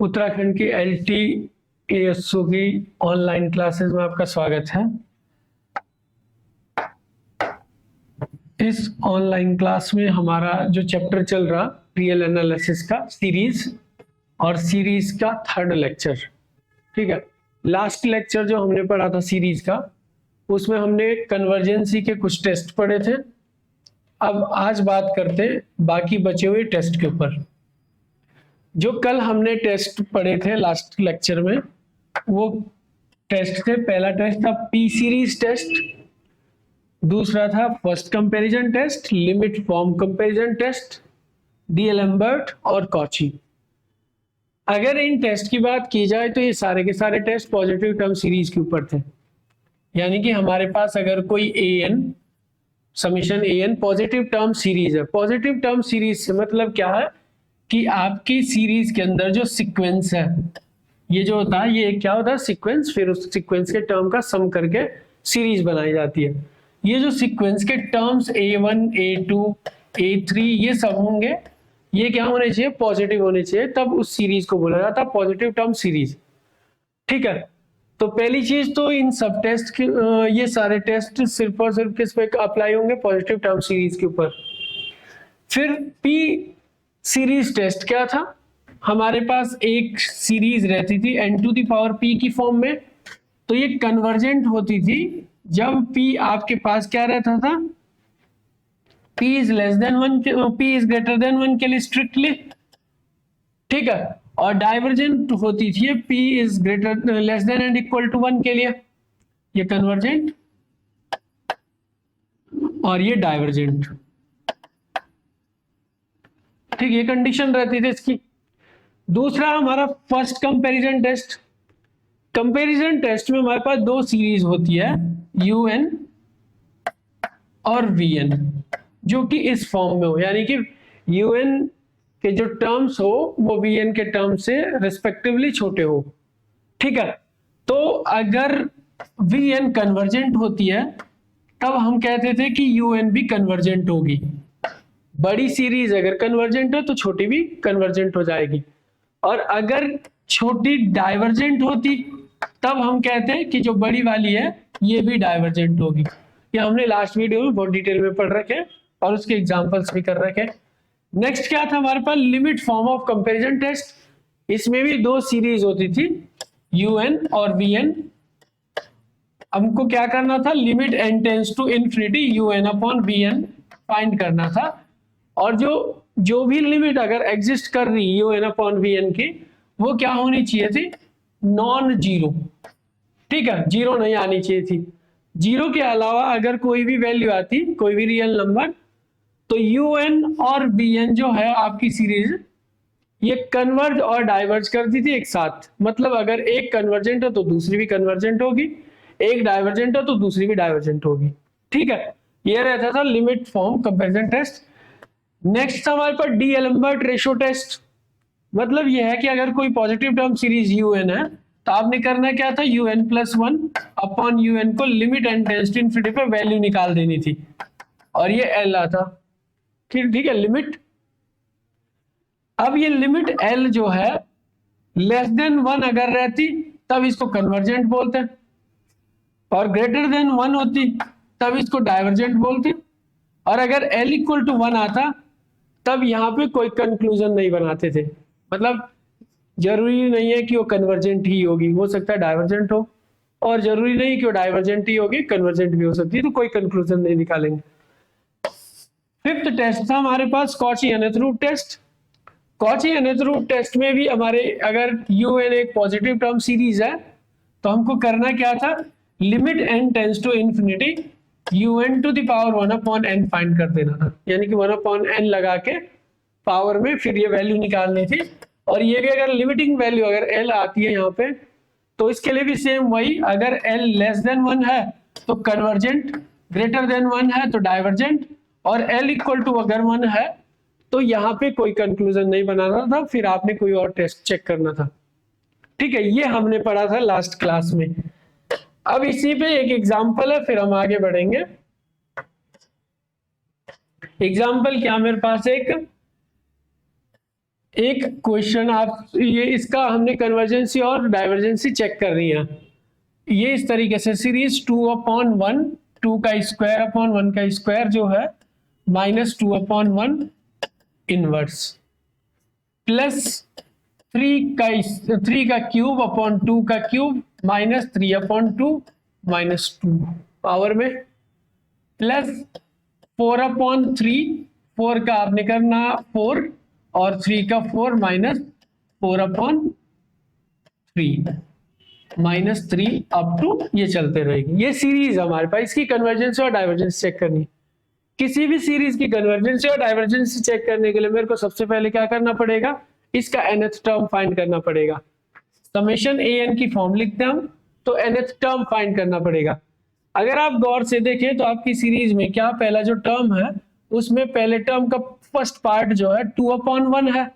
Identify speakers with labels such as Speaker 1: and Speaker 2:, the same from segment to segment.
Speaker 1: उत्तराखंड की LTASO की online classes में आपका स्वागत है। इस ऑनलाइन क्लास में हमारा जो चैप्टर चल रहा रियल एनालिसिस का सीरीज और सीरीज का थर्ड लेक्चर, ठीक है। लास्ट लेक्चर जो हमने पढ़ा था सीरीज का, उसमें हमने कन्वर्जेंसी के कुछ टेस्ट पढ़े थे। अब आज बात करते बाकी बचे हुए टेस्ट के ऊपर। जो कल हमने टेस्ट पढ़े थे लास्ट लेक्चर में, वो टेस्ट थे, पहला टेस्ट था पी सीरीज टेस्ट, दूसरा था first comparison test, limit form comparison test, D'Alembert और कॉची। अगर इन टेस्ट की बात की जाए तो ये सारे के सारे टेस्ट पॉजिटिव टर्म सीरीज के ऊपर थे। यानी कि हमारे पास अगर कोई an summation an positive term series है, पॉजिटिव टर्म सीरीज से मतलब क्या है कि आपकी सीरीज के अंदर जो सीक्वेंस है, ये जो होता है, ये क्या होता है सीक्वेंस, फिर उस सीक्वेंस के टर्म का सम करके सीरीज बनाई जाती है। ये जो सीक्वेंस के टर्म्स a1 a2 a3 ये सब होंगे, ये क्या होने चाहिए, पॉजिटिव होने चाहिए, तब उस सीरीज को बोला जाता है पॉजिटिव टर्म सीरीज, ठीक है। तो पहली चीज तो इन सब टेस्ट के ये सारे टेस्ट सिर्फ और सिर्फ किस पे अप्लाई होंगे, पॉजिटिव टर्म सीरीज के ऊपर। फिर पी सीरीज टेस्ट क्या था, हमारे पास एक सीरीज रहती थी n to the power p की फॉर्म में, तो ये कन्वर्जेंट होती थी जब p आपके पास क्या रहता था, p is less than 1, p is greater than 1 के लिए स्ट्रिक्टली, ठीक है। और डाइवर्जेंट होती थी p is greater less than and equal to 1 के लिए, ये कन्वर्जेंट और ये डाइवर्जेंट, ठीक, ये कंडीशन रहती थी इसकी। दूसरा हमारा first comparison test. Comparison test में हमारे पास दो सीरीज होती है, UN और VN, जो कि इस फॉर्म में हो, यानी कि UN के जो टर्म्स हो वो VN के टर्म से रिस्पेक्टिवली छोटे हो, ठीक है। तो अगर VN कन्वर्जेंट होती है तब हम कहते थे कि UN भी कन्वर्जेंट होगी। बड़ी सीरीज अगर कन्वर्जेंट हो तो छोटी भी कन्वर्जेंट हो जाएगी, और अगर छोटी डाइवर्जेंट होती तब हम कहते हैं कि जो बड़ी वाली है ये भी डाइवर्जेंट होगी। ये हमने लास्ट वीडियो में बहुत डिटेल में पढ़ रखे और उसके एग्जांपल्स भी कर रखे। नेक्स्ट क्या था हमारे पास, limit form of comparison test. इसमें भी दो सीरीज होती थी, UN और VN। हमको क्या करना था, limit n tends to infinity UN upon VN find करना था, और जो भी लिमिट अगर एग्जिस्ट कर रही UN अपॉन VN की, वो क्या होनी चाहिए थी, नॉन जीरो, ठीक है, जीरो नहीं आनी चाहिए थी। जीरो के अलावा अगर कोई भी वैल्यू आती, कोई भी रियल नंबर, तो UN और VN जो है आपकी सीरीज, ये कन्वर्ज और डाइवर्ज करती थी एक साथ। मतलब अगर एक कन्वर्जेंट हो तो दूसरी भी कन्वर्जेंट होगी, एक डाइवर्जेंट हो तो दूसरी भी डाइवर्जेंट होगी, ठीक है। ये रहता था limit form comparison test. Next हमारे पास डीएलएम्बर्ट रेशियो टेस्ट। मतलब यह है कि अगर कोई पॉजिटिव टर्म सीरीज UN है तो आपने करना क्या था, UN प्लस 1 अपॉन UN को limit n tends to infinity पे वैल्यू निकाल देनी थी, और ये L आता, ठीक है, लिमिट। अब ये लिमिट L जो है लेस देन 1 अगर रहती तब इसको कन्वर्जेंट बोलते हैं, और ग्रेटर देन 1 होती तब इसको डाइवर्जेंट बोलते, और अगर L इक्वल टू 1 आता तब यहाँ पे कोई कंक्लूजन नहीं बनाते थे। मतलब जरूरी नहीं है कि वो कन्वर्जेंट ही होगी, हो सकता है डाइवर्जेंट हो, और जरूरी नहीं कि वो डाइवर्जेंट ही होगी, कन्वर्जेंट भी हो सकती है, तो कोई कंक्लूजन नहीं निकालेंगे। फिफ्थ टेस्ट था हमारे पास कॉची-अनेथ-रूट टेस्ट। कॉची-अनेथ-रूट टेस्ट में भी हमारे अगर UN एक पॉजिटिव टर्म सीरीज है तो हमको करना क्या था, limit n tends to infinity UN to the power 1 upon n find कर देना था, यानी कि 1 अपॉन n लगा के पावर में फिर ये वैल्यू निकालनी थी। और ये भी अगर लिमिटिंग वैल्यू अगर L आती है यहाँ पे, तो इसके लिए भी सेम वही, अगर L लेस देन 1 है तो कन्वर्जेंट, ग्रेटर देन 1 है तो डाइवर्जेंट, और L इक्वल टू अगर 1 है तो यहाँ पे कोई कंक्लूजन नहीं बनाना था, फिर आपने कोई और टेस्ट चेक करना था, ठीक है। ये हमने पढ़ा था लास्ट क्लास में। अब इसी पे एक एग्जांपल है, फिर हम आगे बढ़ेंगे। एग्जांपल क्या, मेरे पास एक एक क्वेश्चन आप ये इसका हमने कन्वर्जेंसी और डाइवर्जेंसी चेक कर रही है। ये इस तरीके से सीरीज 2/1 2 का स्क्वायर अपॉन 1 का स्क्वायर जो है -2/1 इनवर्स प्लस 3 का क्यूब अपॉन 2 का क्यूब -3/2 -2 पावर में प्लस 4/3 4 का आपने करना 4 और 3 का 4 -4/3 -3 अप टू ये चलते रहेगी। ये सीरीज हमारे पास, इसकी कन्वर्जेंस और डाइवर्जेंस चेक करनी है। किसी भी सीरीज की कन्वर्जेंस और डाइवर्जेंस चेक करने के लिए मेरे को सबसे पहले क्या करना पड़ेगा, इसका nth टर्म फाइंड करना पड़ेगा। समेशन an की फॉर्म लिखते हैं हम, तो nth टर्म फाइंड करना पड़ेगा। अगर आप गौर से देखें तो आपकी सीरीज में क्या पहला जो टर्म है उसमें पहले टर्म का फर्स्ट पार्ट जो है 2/1 है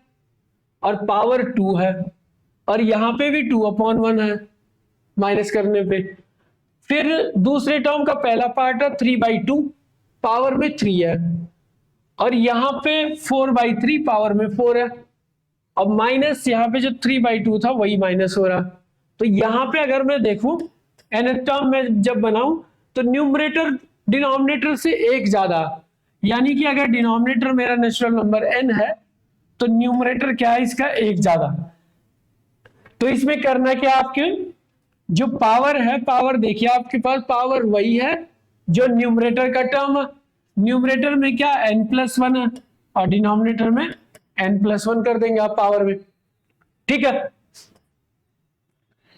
Speaker 1: और पावर 2 है, और यहां पे भी 2/1 है माइनस करने पे। फिर दूसरे टर्म का पहला पार्ट है 3/2 पावर में 3 है, और यहां पे 4/3 पावर में 4 है, और माइनस यहाँ पे जो 3/2 था वही माइनस हो रहा। तो यहां पे अगर मैं देखूं nth टर्म में जब बनाऊं तो न्यूमरेटर डिनोमिनेटर से एक ज्यादा, यानी कि अगर डिनोमिनेटर मेरा नेचुरल नंबर n है तो न्यूमरेटर क्या है इसका एक ज्यादा। तो इसमें करना क्या, आपके जो पावर है, पावर देखिए आपके पास पावर वही है जो न्यूमरेटर का टर्म है। न्यूमरेटर में क्या n+1 है और डिनोमिनेटर में n+1 कर देंगे आप पावर में, ठीक है।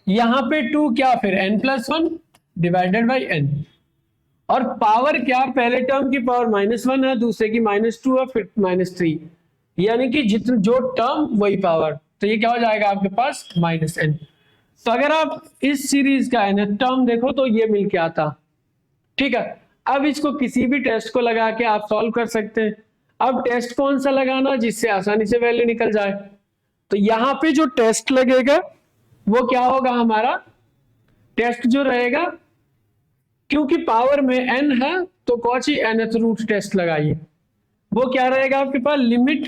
Speaker 1: यहां पे 2 क्या, फिर n+1 डिवाइडेड बाई n, और पावर क्या, पहले टर्म की पावर -1 है, दूसरे की -2 है, फिर -3, यानी कि जितने जो टर्म वही पावर, तो ये क्या हो जाएगा आपके पास -n। तो अगर आप इस सीरीज का nth टर्म देखो तो ये मिल के आता, ठीक है। अब इसको किसी भी टेस्ट को लगा के आप सॉल्व कर सकते हैं। अब टेस्ट कौन सा लगाना जिससे आसानी से वैल्यू निकल जाए, तो यहां पे जो टेस्ट लगेगा वो क्या होगा, हमारा टेस्ट जो रहेगा, क्योंकि पावर में n है तो कौची nth रूट टेस्ट लगाइए, वो क्या रहेगा आपके पास, limit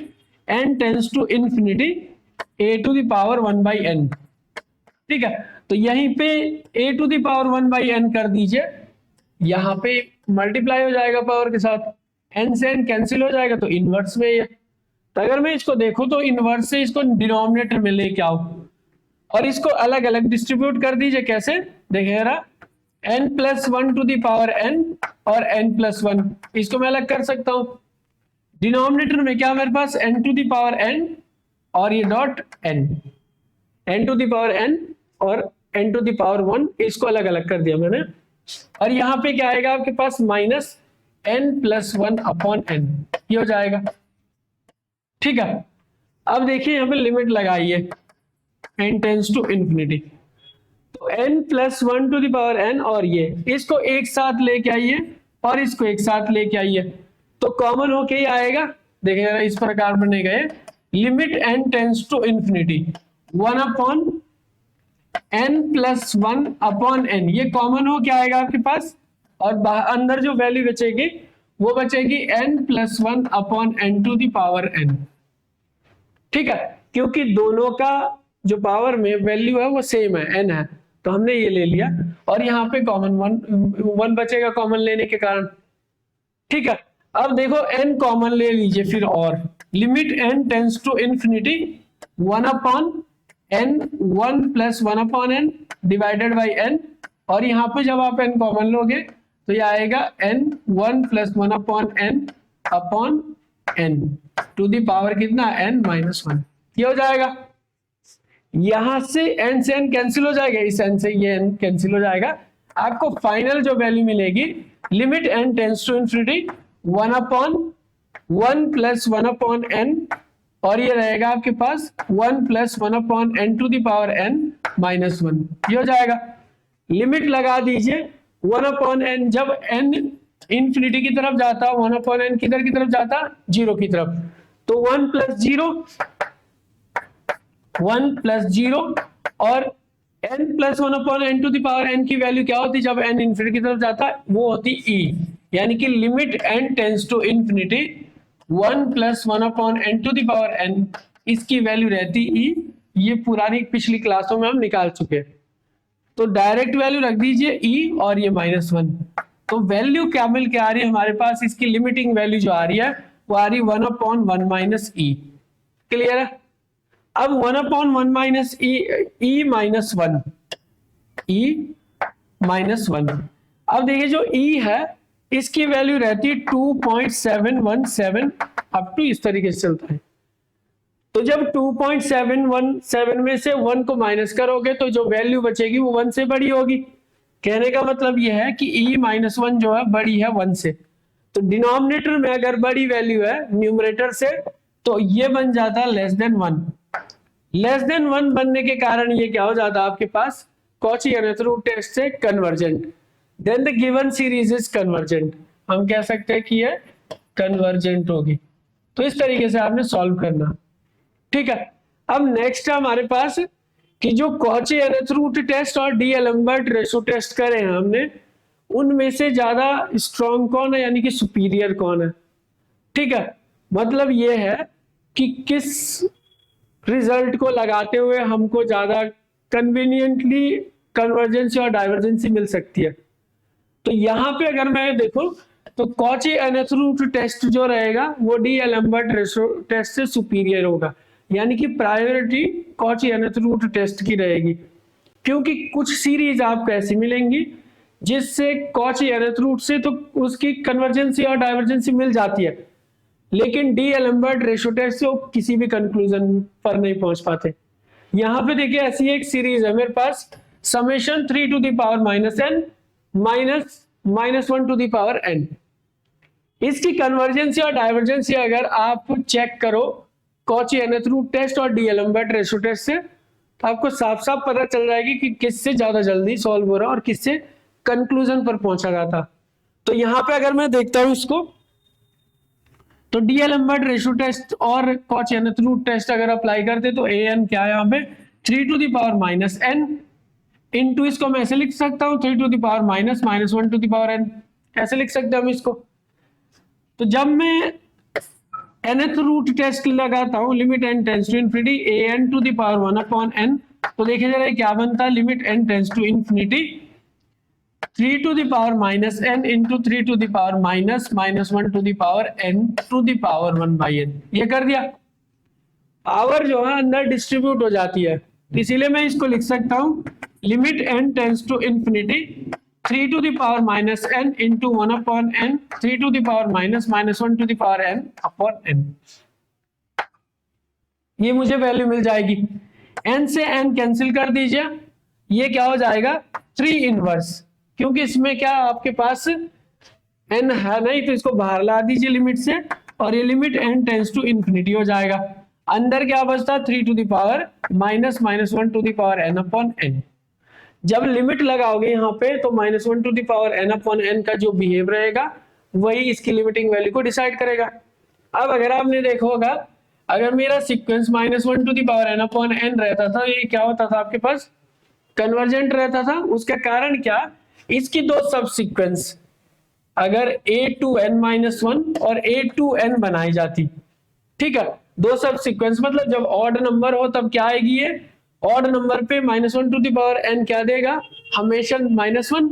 Speaker 1: n tends to infinity a⁴1/n, ठीक है। तो यहीं पे a⁴1/n कर दीजिए, यहां पे मल्टीप्लाई हो जाएगा पावर के साथ, n से n कैंसिल हो जाएगा तो इनवर्स में ये। तो अगर मैं इसको देखूं तो इनवर्स से इसको डिनोमिनेटर में लेके आओ और इसको अलग अलग डिस्ट्रीब्यूट कर दीजिए। कैसे देखिए जरा, n+1n और n+1, इसको मैं अलग कर सकता हूं। डिनोमिनेटर में क्या मेरे पास n⁴n और ये डॉट n, n⁴n और n⁴1, इसको अलग अलग कर दिया मैंने, और यहां पे क्या आएगा आपके पास -n+1/n, ये हो जाएगा, ठीक है। अब देखिए यहां पे लिमिट लगाइए n टेंड्स टू इंफिनिटी, तो n+1n और ये इसको एक साथ लेके आइए और इसको एक साथ लेके आइए, तो कॉमन होके ही आएगा। देखिए इस प्रकार बने गए, limit n tends to infinity 1/n+1/n, ये कॉमन हो क्या आएगा आपके पास, और अंदर जो वैल्यू बचेगी वो बचेगी n+1/n⁴n, ठीक है। क्योंकि दोनों का जो पावर में वैल्यू है वो सेम है, n है, तो हमने ये ले लिया, और यहाँ पे कॉमन 1 बचेगा कॉमन लेने के कारण, ठीक है। अब देखो n कॉमन ले लीजिए फिर, और limit n tends to infinity 1/n divided by n, और यहाँ पे जब आप n कॉमन लोगे तो ये आएगा n टू द पावर कितना, n-1, ये हो जाएगा। यहां से n से n कैंसिल हो जाएगा, इस n से ये n कैंसिल हो जाएगा, आपको फाइनल जो वैल्यू मिलेगी limit n tends to infinity 1/1+1/n, और ये रहेगा आपके पास 1+1/n⁴n-1, ये हो जाएगा। लिमिट लगा दीजिए 1/n, जब n इंफिनिटी की तरफ जाता, 1/n किधर की तरफ जाता, 0 की तरफ, तो 1 + 0 और n+1/n⁴n की वैल्यू क्या होती जब n इंफिनिटी की तरफ जाता, वो होती e, यानी कि limit n tends to infinity 1+1/n⁴n इसकी वैल्यू रहती ई, ये पुरानी पिछली क्लासों में हम निकाल चुके हैं। तो डायरेक्ट वैल्यू रख दीजिए ई और ये -1। तो वैल्यू क्या मिल के आ रही है हमारे पास, इसकी लिमिटिंग वैल्यू जो आ रही है वो आ रही 1/1 माइनस ई। क्लियर है? अब 1/1 minus E minus 1, E minus 1। अब देखिए जो ई है इसकी वैल्यू रहती है 2.717 अप टू इस तरीके से चलता है। तो जब 2.717 में से 1 को माइनस करोगे तो जो वैल्यू बचेगी वो 1 से बड़ी होगी। कहने का मतलब यह है कि e माइनस 1 जो है बड़ी है 1 से। तो डिनोमिनेटर में अगर बड़ी वैल्यू है न्यूमरेटर से तो ये बन जाता है लेस देन 1। लेस देन 1 बनने के कारण ये क्या हो जाता है आपके पास, कॉची-यूनिट टेस्ट से convergent. Then the given series is convergent. हम कह सकते हैं कि ये कन्वर्जेंट होगी। तो इस तरीके से आपने सॉल्व करना। ठीक है, अब नेक्स्ट है हमारे पास कि जो कॉची-यूनिट टेस्ट और डी-एलेम्बर्ट रेशो टेस्ट करे हैं हमने, उनमें से ज्यादा स्ट्रॉन्ग कौन है, यानी कि सुपीरियर कौन है। ठीक है, मतलब ये है कि किस रिजल्ट को लगाते हुए हमको ज्यादा कन्वीनियंटली कन्वर्जेंसी और डाइवर्जेंसी मिल सकती है। तो यहां पे अगर मैं देखूं तो कॉची-यूनिट टेस्ट जो रहेगा वो डी-एलेम्बर्ट रेशो टेस्ट से सुपीरियर होगा, यानी कि प्रायोरिटी कॉची-यूनिट टेस्ट की रहेगी। क्योंकि कुछ सीरीज आपको ऐसी मिलेंगी जिससे कॉची-यूनिट से तो उसकी कन्वर्जेंसी और डाइवर्जेंसी मिल जाती है, लेकिन डी-एलेम्बर्ट रेशो टेस्ट से वो किसी भी कंक्लूजन पर नहीं पहुंच पाते। यहां पे देखिए ऐसी एक सीरीज है मेरे पास, summation 3 to the power minus n minus 1 to the power n। इसकी कन्वर्जेंसी और डाइवर्जेंसी अगर आप चेक करो कॉची-यूनिट टेस्ट और डी-एलेम्बर्ट रेशो टेस्ट से, तो आपको साफ साफ पता चल जाएगी कि किससे ज्यादा जल्दी सॉल्व हो रहा है और किससे कंक्लूजन पर पहुंचा जाता। तो यहां पे अगर मैं देखता हूं इसको, तो डी-एलेम्बर्ट रेशो टेस्ट और कॉची-यूनिट टेस्ट अगर अप्लाई करते तो an क्या है यहाँ पे 3 to the power minus n into, इसको मैं ऐसे लिख सकता हूँ 3 to the power minus 1 to the power n, ऐसे लिख सकते हैं हम इसको। तो जब मैं nth रूट टेस्ट लगाता हूं limit n tends to infinity an to the power 1/n, तो देखिए जरा क्या बनता है, limit n tends to infinity 3 to the power minus n into 3 to the power minus 1 to the power n to the power 1/n। ये कर दिया, power जो है अंदर डिस्ट्रीब्यूट हो जाती है, इसीलिए मैं इसको लिख सकता हूं limit n tends to infinity 3 to the power minus n into 1/n 3 to the power minus 1 to the power n upon n। ये मुझे वैल्यू मिल जाएगी। n से n कैंसिल कर दीजिए, ये क्या हो जाएगा 3 इनवर्स, क्योंकि इसमें क्या आपके पास n है नहीं, तो इसको बाहर ला दीजिए लिमिट से और ये limit n tends to infinity हो जाएगा। अंदर क्या बचता 3 to the power minus 1 to the power n upon n। जब लिमिट लगाओगे यहाँ पे तो -1 to the power n upon n का जो बिहेव रहेगा वही इसकी लिमिटिंग वैल्यू को डिसाइड करेगा। अब अगर आपने देखा होगा, अगर मेरा sequence -1 to the power n upon n रहता था, ये क्या होता था आपके पास कन्वर्जेंट रहता था। उसका कारण क्या, इसकी दो सब सीक्वेंस अगर a2n-1 और a2n बनाई जाती, ठीक है, दो सब सीक्वेंस मतलब जब ऑड नंबर हो तब क्या आएगी, ये ऑड नंबर पे -1 टू द पावर n क्या देगा, हमेशा -1,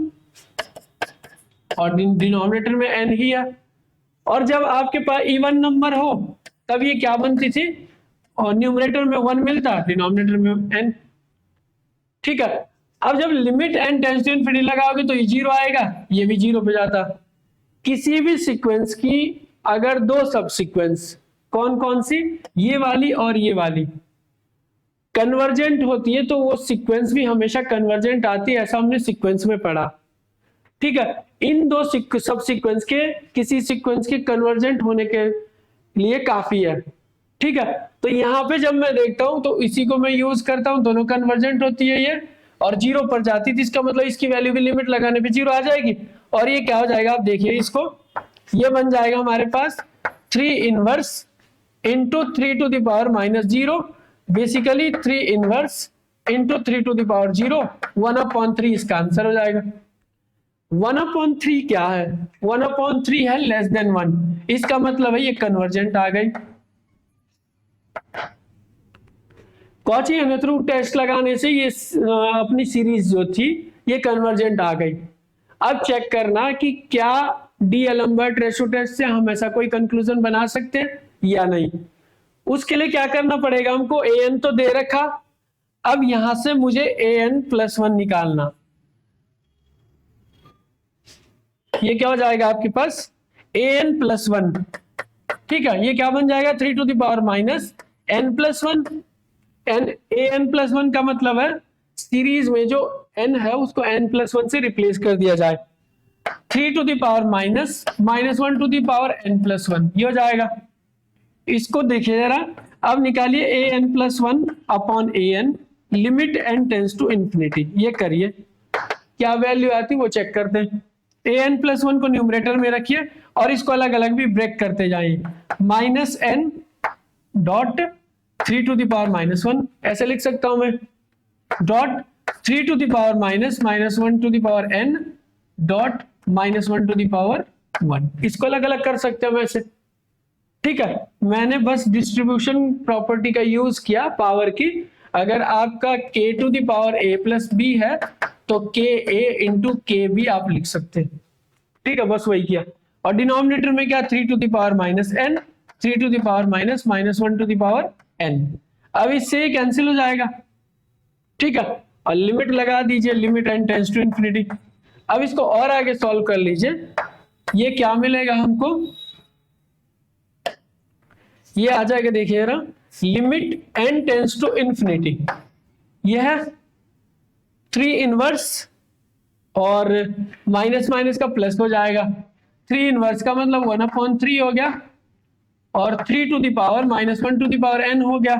Speaker 1: और डिनोमिनेटर में n ही है। और जब आपके पास इवन नंबर हो तब ये क्या बनती थी, और न्यूमरेटर में 1 मिलता, डिनोमिनेटर में n। ठीक है, अब जब limit n tends to infinity लगाओगे तो ये 0 आएगा, ये भी 0 पे जाता। किसी भी सीक्वेंस की अगर दो सब सीक्वेंस, कौन कौन सी, ये वाली और ये वाली, कन्वर्जेंट होती है तो वो सीक्वेंस भी हमेशा कन्वर्जेंट आती है, ऐसा हमने सीक्वेंस में पढ़ा। ठीक है, इन दो सब सीक्वेंस के किसी सीक्वेंस के कन्वर्जेंट होने के लिए काफी है। ठीक है, तो यहाँ पे जब मैं देखता हूं तो इसी को मैं यूज करता हूं, दोनों कन्वर्जेंट होती है ये, और 0 पर जाती थी, इसका मतलब इसकी वैल्यू भी लिमिट लगाने पे 0 आ जाएगी। और ये क्या हो जाएगा, आप देखिए इसको, ये बन जाएगा हमारे पास 3 inverse into 3 to the power -0, basically 3 inverse into 3 to the power 0, 1/3 इसका आंसर हो जाएगा। 1/3 क्या है, 1/3 है लेस देन 1, इसका मतलब है ये कन्वर्जेंट आ गई। कॉची एनेथ्रू टेस्ट लगाने से ये अपनी सीरीज जो थी ये कन्वर्जेंट आ गई। अब चेक करना कि क्या डी-एलेम्बर्ट रेशो टेस्ट से हम ऐसा कोई कंक्लूजन बना सकते हैं या नहीं। उसके लिए क्या करना पड़ेगा हमको, an तो दे रखा, अब यहां से मुझे an+1 निकालना। ये क्या हो जाएगा आपके पास an+1, ठीक है। ये क्या बन जाएगा 3 to the power minus n+1। an+1 का मतलब है सीरीज में जो n है उसको n+1 से रिप्लेस कर दिया जाए। 3 to the power minus -1 to the power n+1, ये हो जाएगा। इसको देखिए जरा, अब निकालिए an+1 upon an, limit n tends to infinity. ये करिए क्या वैल्यू आती है वो चेक करते हैं। an+1 को न्यूमरेटर में रखिए और इसको अलग अलग भी ब्रेक करते जाइए। -n dot 3 to the power -1 ऐसे लिख सकता हूं मैं, dot 3 to the power -1 to the power n dot -1 to the power 1। इसको अलग अलग कर सकते हैं वैसे, ठीक है। मैंने बस डिस्ट्रीब्यूशन प्रॉपर्टी का यूज किया पावर की। अगर आपका k to the power a plus b है तो k a into k b आप लिख सकते हैं, ठीक है। बस वही किया। और डिनोमिनेटर में क्या 3 to the power -n, 3 to the power -1 to the power n। अब इससे कैंसिल हो जाएगा, ठीक है। और लिमिट लगा दीजिए, limit n tends to infinity. अब इसको और आगे सॉल्व कर लीजिए, ये क्या मिलेगा हमको, ये आ जाएगा देखिए ना, limit n tends to infinity, यह है 3 इनवर्स और माइनस माइनस का प्लस हो जाएगा। 3 इनवर्स का मतलब 1/3 हो गया और 3 to the power -1 to the power n हो गया।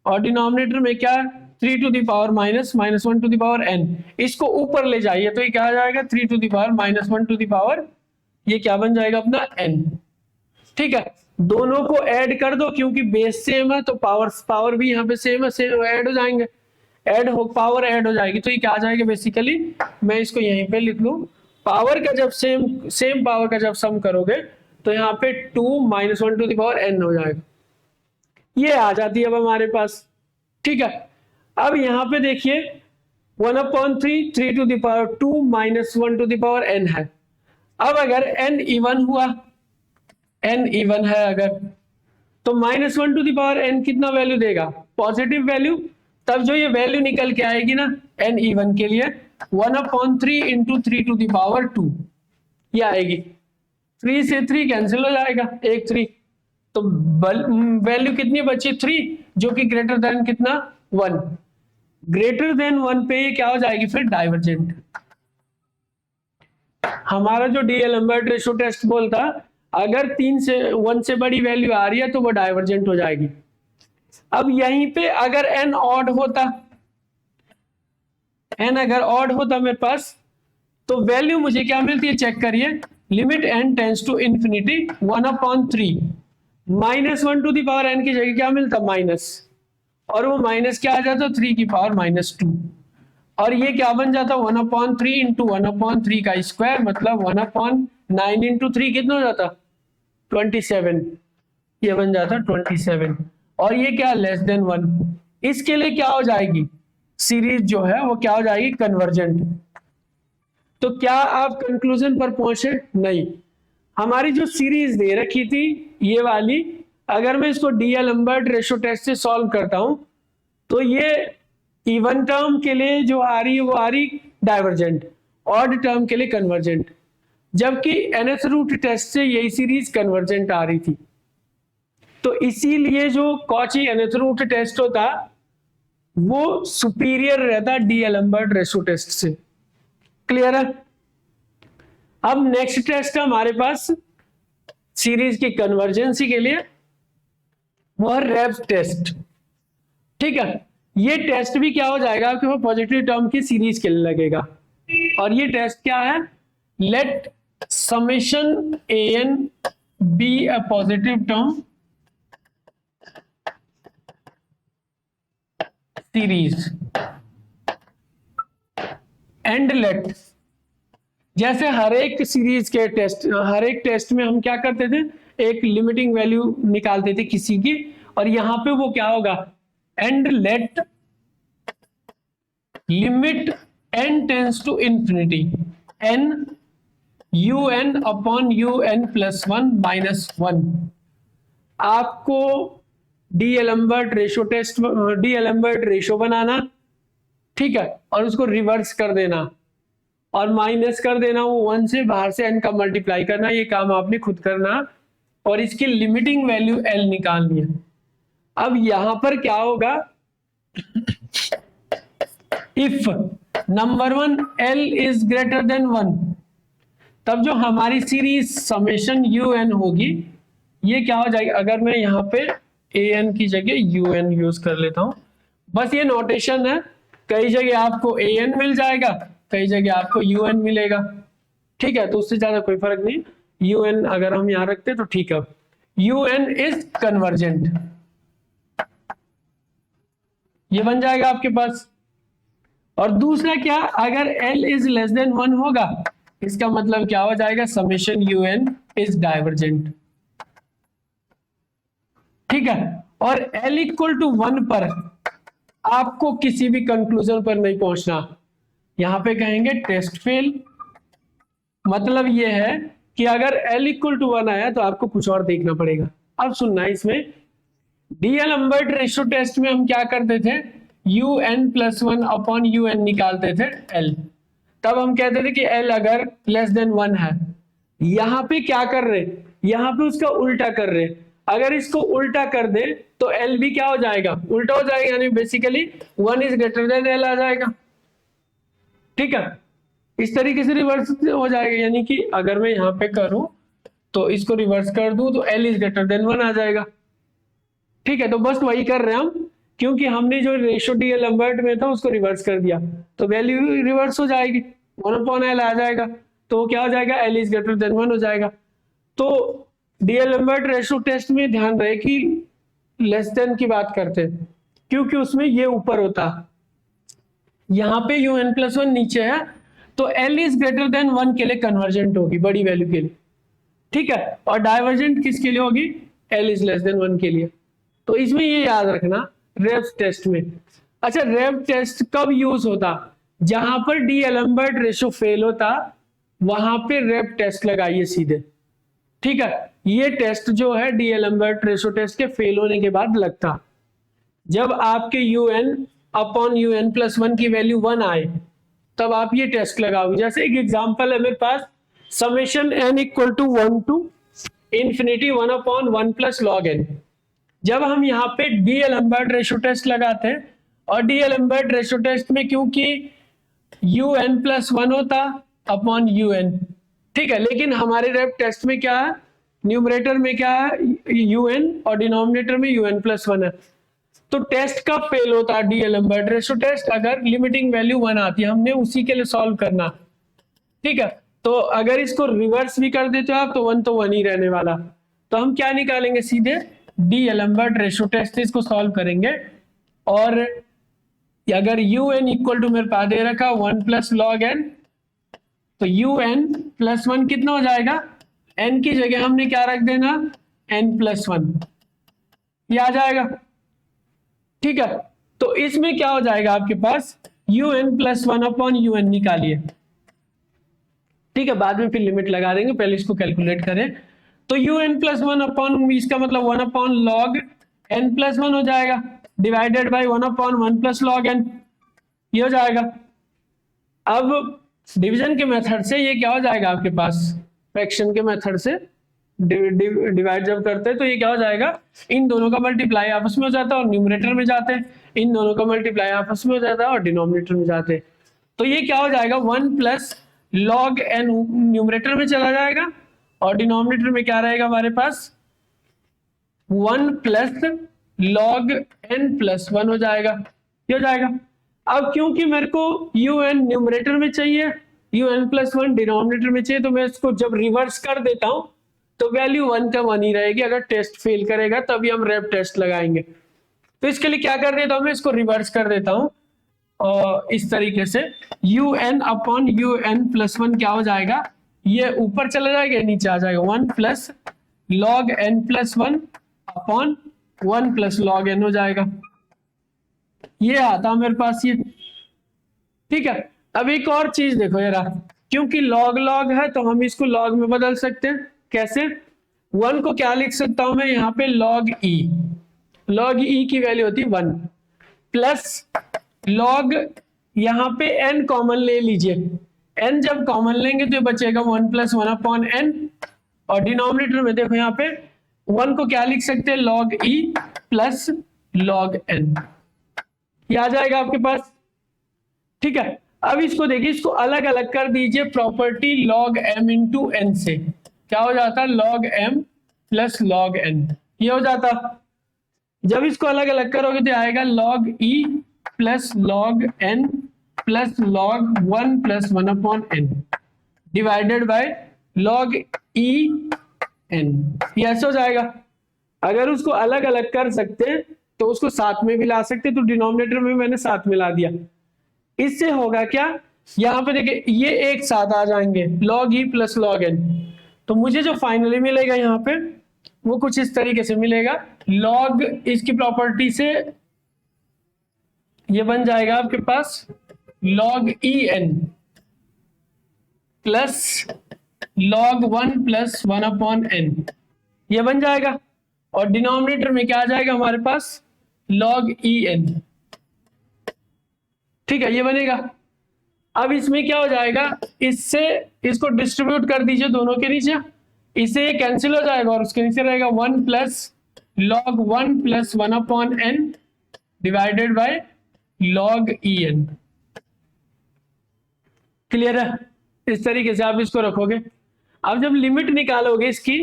Speaker 1: और डिनोमिनेटर में क्या 3 to the power -1 to the power n। इसको ऊपर ले जाइए तो ये क्या आ जाएगा 3 to the power -1 to the power, ये क्या बन जाएगा अपना n, ठीक है। दोनों को ऐड कर दो क्योंकि बेस सेम है तो पावर भी यहाँ पे सेम है, सेम ऐड हो जाएंगे, पावर ऐड हो जाएगी। तो ये क्या आ जाएगा बेसिकली, मैं इसको यहीं पे लिख लूं, पावर का जब सेम पावर का जब सम करोगे तो यहाँ पे 2 -1 टू द पावर n हो जाएगा। ये आ जाती है अब हमारे पास, ठीक है। अब यहाँ पे देखिए 1/3 3 to the power 2 -1 to the power n है। अब अगर n इवन हुआ, n इवन है अगर, तो -1 टू द पावर n कितना वैल्यू देगा, पॉजिटिव वैल्यू। तब जो ये वैल्यू निकल के आएगी ना n इवन के लिए 1/3 इंटू 3 टू द पावर 2 ये आएगी। 3 से 3 कैंसिल हो जाएगा, 1 3, तो वैल्यू कितनी बची 3, जो कि ग्रेटर देन कितना 1। ग्रेटर देन 1 पे ये क्या हो जाएगी फिर डाइवर्जेंट। हमारा जो डी-एलेम्बर्ट रेशो टेस्ट बोलता अगर 1 से बड़ी वैल्यू आ रही है तो वो डाइवर्जेंट हो जाएगी। अब यहीं पे अगर n ऑड होता, n अगर ऑड होता मेरे पास, तो वैल्यू मुझे क्या मिलती है चेक करिए, limit n tends to infinity 1/3 -1 to the power n की जगह क्या मिलता माइनस, और वो माइनस क्या आ जाता 3 की पावर -2, और ये क्या बन जाता 1/3 इंटू 1/3 का स्क्वायर, मतलब 1/9 इंटू 3 कितना हो जाता 27, ये बन जाता 27। और ये क्या लेस देन 1, इसके लिए क्या हो जाएगी सीरीज जो है वो क्या हो जाएगी कन्वर्जेंट। तो क्या आप कंक्लूजन पर पहुंचे, नहीं। हमारी जो सीरीज दे रखी थी ये वाली, अगर मैं इसको डी-एलेम्बर्ट रेशो टेस्ट से सॉल्व करता हूं तो ये इवन टर्म के लिए जो आ रही है वो आ रही डाइवर्जेंट, ऑड टर्म के लिए कन्वर्जेंट, जबकि nth रूट टेस्ट से यही सीरीज कन्वर्जेंट आ रही थी। तो इसीलिए जो कॉची nth रूट टेस्ट होता वो सुपीरियर रहता डी-एलेम्बर्ट रेशो टेस्ट से। क्लियर है। अब नेक्स्ट टेस्ट है हमारे पास सीरीज की कन्वर्जेंसी के लिए, वो है रेब्स टेस्ट, ठीक है। ये टेस्ट भी क्या हो जाएगा कि वो पॉजिटिव टर्म की सीरीज के लिए लगेगा। और ये टेस्ट क्या है, let summation an be a positive term series and let, जैसे हर एक सीरीज के टेस्ट, हर एक टेस्ट में हम क्या करते थे, एक लिमिटिंग वैल्यू निकालते थे किसी की, और यहां पे वो क्या होगा and let limit n tends to infinity n un upon un plus 1 minus 1। आपको डी-एलेम्बर्ट रेशो बनाना, ठीक है, और उसको रिवर्स कर देना और माइनस कर देना, वो 1 से बाहर से n का मल्टीप्लाई करना, ये काम आपने खुद करना और इसकी लिमिटिंग वैल्यू l निकालनी है। अब यहां पर क्या होगा, if number 1 l is greater than 1, तब जो हमारी सीरीज समेशन un होगी ये क्या हो जाएगी, अगर मैं यहाँ पे an की जगह un यूज कर लेता हूं, बस ये नोटेशन है, कई जगह आपको an मिल जाएगा, कई जगह आपको un मिलेगा, ठीक है, तो उससे ज्यादा कोई फर्क नहीं, un अगर हम यहां रखते तो ठीक है। un इज कन्वर्जेंट, ये बन जाएगा आपके पास। और दूसरा क्या, अगर l इज लेस देन 1 होगा, इसका मतलब क्या हो जाएगा, समेशन un इज डाइवर्जेंट, ठीक है। और l इक्वल टू 1 पर आपको किसी भी कंक्लूजन पर नहीं पहुंचना, यहां पे कहेंगे टेस्ट फेल। मतलब ये है कि अगर l इक्वल टू 1 आया तो आपको कुछ और देखना पड़ेगा। अब सुनना, इसमें डी-एलेम्बर्ट रेशो टेस्ट में हम क्या करते थे, un प्लस 1 अपॉन un निकालते थे l, तब हम कहते थे कि l अगर लेस देन 1 है। यहां पे क्या कर रहे, यहां पे उसका उल्टा कर रहे, अगर इसको उल्टा कर दे तो l भी क्या हो जाएगा, उल्टा हो जाएगा, यानी basically 1 is greater then l आ जाएगा, ठीक है, इस तरीके से रिवर्स हो जाएगा। यानी कि अगर मैं यहां पे करूं तो इसको रिवर्स कर दूं तो l इज ग्रेटर देन 1 आ जाएगा, ठीक है। तो बस वही कर रहे हैं हम, क्योंकि हमने जो रेशो डी-एलेम्बर्ट में था उसको रिवर्स कर दिया तो वैल्यू रिवर्स हो जाएगी, 1 अपॉन l आ जाएगा, तो क्या हो जाएगा, l इज ग्रेटर देन 1 हो जाएगा। तो डी-एलेम्बर्ट रेशो टेस्ट में ध्यान रहे कि लेस देन की बात करते हैं, क्योंकि उसमें ये ऊपर होता, यहां पे un प्लस 1 नीचे है, तो l इज ग्रेटर देन 1 के लिए कन्वर्जेंट होगी, बड़ी वैल्यू के लिए, ठीक है, और डाइवर्जेंट किसके लिए होगी, l इज लेस देन 1 के लिए। तो इसमें ये याद रखना रेव टेस्ट में। अच्छा, रेव टेस्ट कब यूज होता, जहां पर डी-एलेम्बर्ट रेशो फेल होता वहां पे रेव टेस्ट लगाइए सीधे, ठीक है। ये टेस्ट जो है डी-एलेम्बर्ट रेशो टेस्ट के फेल होने के बाद लगता, जब आपके un अपॉन un प्लस 1 की वैल्यू 1 आए तब आप ये टेस्ट लगाओगे। जैसे एक एग्जांपल है मेरे पास, summation n equal to 1 to infinity 1 upon 1 plus log n। जब हम यहाँ पे डी-एलेम्बर्ट रेशो टेस्ट लगाते हैं, और डी-एलेम्बर्ट रेशो टेस्ट में क्योंकि un प्लस 1 होता अपॉन un, ठीक है, लेकिन हमारे रेप टेस्ट में क्या है, न्यूमरेटर में क्या है un और डिनोमिनेटर में un प्लस 1 है। तो टेस्ट कब फेल होता है डी-एलेम्बर्ट रेशो टेस्ट, अगर लिमिटिंग वैल्यू 1 आती है, हमने उसी के लिए सॉल्व करना, ठीक है। तो अगर इसको रिवर्स भी कर देते हो आप तो 1 ही रहने वाला, तो हम क्या निकालेंगे, सीधे डी-एलेम्बर्ट रेशो टेस्ट इसको सॉल्व करेंगे। और अगर un इक्वल टू मेरे पास दे रखा 1 प्लस लॉग n, तो un प्लस 1 कितना हो जाएगा, n की जगह हमने क्या रख देना, n प्लस 1, ये आ जाएगा, ठीक है। तो इसमें क्या हो जाएगा आपके पास, un प्लस 1 अपॉन un निकालिए, ठीक है, बाद में फिर लिमिट लगा देंगे, पहले इसको कैलकुलेट करें। तो un प्लस 1 अपॉन, इसका मतलब 1 अपॉन लॉग n प्लस 1 हो जाएगा, divided by 1 upon 1 plus log n, ये हो जाएगा। अब डिवीजन के मेथड से ये क्या हो जाएगा आपके पास, फ्रैक्शन के मेथड से डिवाइड जब करते हैं तो ये क्या हो जाएगा, इन दोनों का मल्टीप्लाई आपस में हो जाता है और न्यूमरेटर में जाते हैं, इन दोनों का मल्टीप्लाई आपस में हो जाता है और डिनोमिनेटर में जाते हैं। तो ये क्या हो जाएगा, 1 प्लस लॉग n न्यूमरेटर में चला जाएगा और डिनोमिनेटर में क्या रहेगा हमारे पास, 1 प्लस लॉग n प्लस 1 हो जाएगा, ये हो जाएगा। अब क्योंकि मेरे को un न्यूमरेटर में चाहिए, un प्लस 1 डिनोमिनेटर में चाहिए, तो मैं इसको जब रिवर्स कर देता हूं तो वैल्यू 1 का 1 ही रहेगी। अगर टेस्ट फेल करेगा तभी हम रेप टेस्ट लगाएंगे। तो इसके लिए क्या कर देता हूं, मैं इसको रिवर्स कर देता हूं और इस तरीके से un अपॉन un प्लस 1 क्या हो जाएगा, ये ऊपर चला जाएगा, नीचे आ जाएगा, 1 plus log n plus 1 upon 1 plus log n हो जाएगा, ये आता मेरे पास ये। ठीक है, अब एक और चीज देखो जरा, क्योंकि लॉग लॉग है तो हम इसको लॉग में बदल सकते हैं। कैसे? 1 को क्या लिख सकता हूं मैं यहाँ पे, लॉग ई। लॉग ई की वैल्यू होती है 1 प्लस लॉग, यहाँ पे n कॉमन ले लीजिए। n जब कॉमन लेंगे तो ये बचेगा 1 प्लस 1/n, और डिनोमिनेटर में देखो यहाँ पे 1 को क्या लिख सकते हैं, log E plus log n। ये आ जाएगा आपके पास। ठीक है, अब इसको देखिए, इसको अलग अलग कर दीजिए property log m into n से। क्या हो जाता, log m plus log n, ये हो जाता। जब इसको अलग अलग करोगे तो आएगा log e plus log n plus log 1 plus 1/n divided by log e n, ये ऐसे हो जाएगा। अगर उसको अलग अलग कर सकते तो उसको साथ में भी ला सकते, तो डिनोमिनेटर में मैंने साथ में ला दिया। इससे होगा क्या, यहां पे देखिए ये एक साथ आ जाएंगे, log e plus log n, तो मुझे जो फाइनली मिलेगा यहाँ पे वो कुछ इस तरीके से मिलेगा। log इसकी प्रॉपर्टी से ये बन जाएगा आपके पास log e n plus log 1 plus 1/n, ये बन जाएगा। और डिनोमिनेटर में क्या आ जाएगा हमारे पास, log e n। ठीक है, ये बनेगा। अब इसमें क्या हो जाएगा, इससे इसको डिस्ट्रीब्यूट कर दीजिए दोनों के नीचे, इससे ये कैंसिल हो जाएगा और उसके नीचे रहेगा 1 plus log 1 plus 1/n divided by log e n। Clear है? इस तरीके से आप इसको रखोगे। अब जब लिमिट निकालोगे इसकी,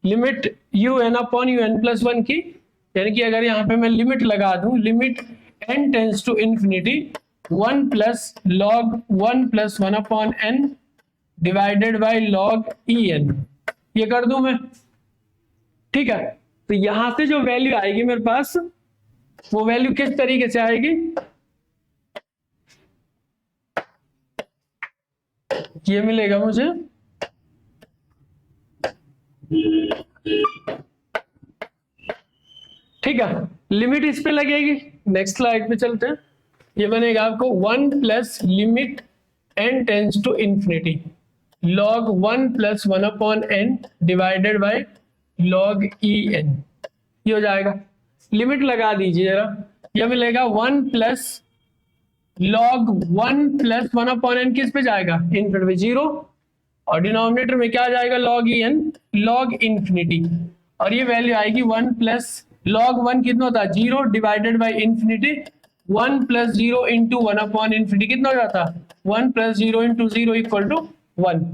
Speaker 1: limit un upon un plus 1 की, यानी कि अगर यहाँ पे मैं लिमिट लगा दूं, limit n tends to infinity 1 plus log 1 plus 1/n divided by log en, ये कर दूं मैं। ठीक है, तो यहां से जो वैल्यू आएगी मेरे पास, वो वैल्यू किस तरीके से आएगी, ये मिलेगा मुझे। ठीक है, लिमिट इस पे लगेगी। नेक्स्ट स्लाइड पे चलते हैं। ये बनेगा आपको 1 plus limit n tends to infinity log 1 plus 1/n divided by log en, ये हो जाएगा। लिमिट लगा दीजिए जरा, यह मिलेगा 1 प्लस log 1 प्लस 1/n किस पे जाएगा, इनफिनिटी पे 0, और डिनोमिनेटर में क्या आ जाएगा, log en log इंफिनिटी, और ये वैल्यू आएगी 1 प्लस log 1 कितना होता है 0 divided by infinity 1 plus 0 into one by infinity कितना हो जाता, 1 प्लस 0 इंटू 0 इक्वल टू 1।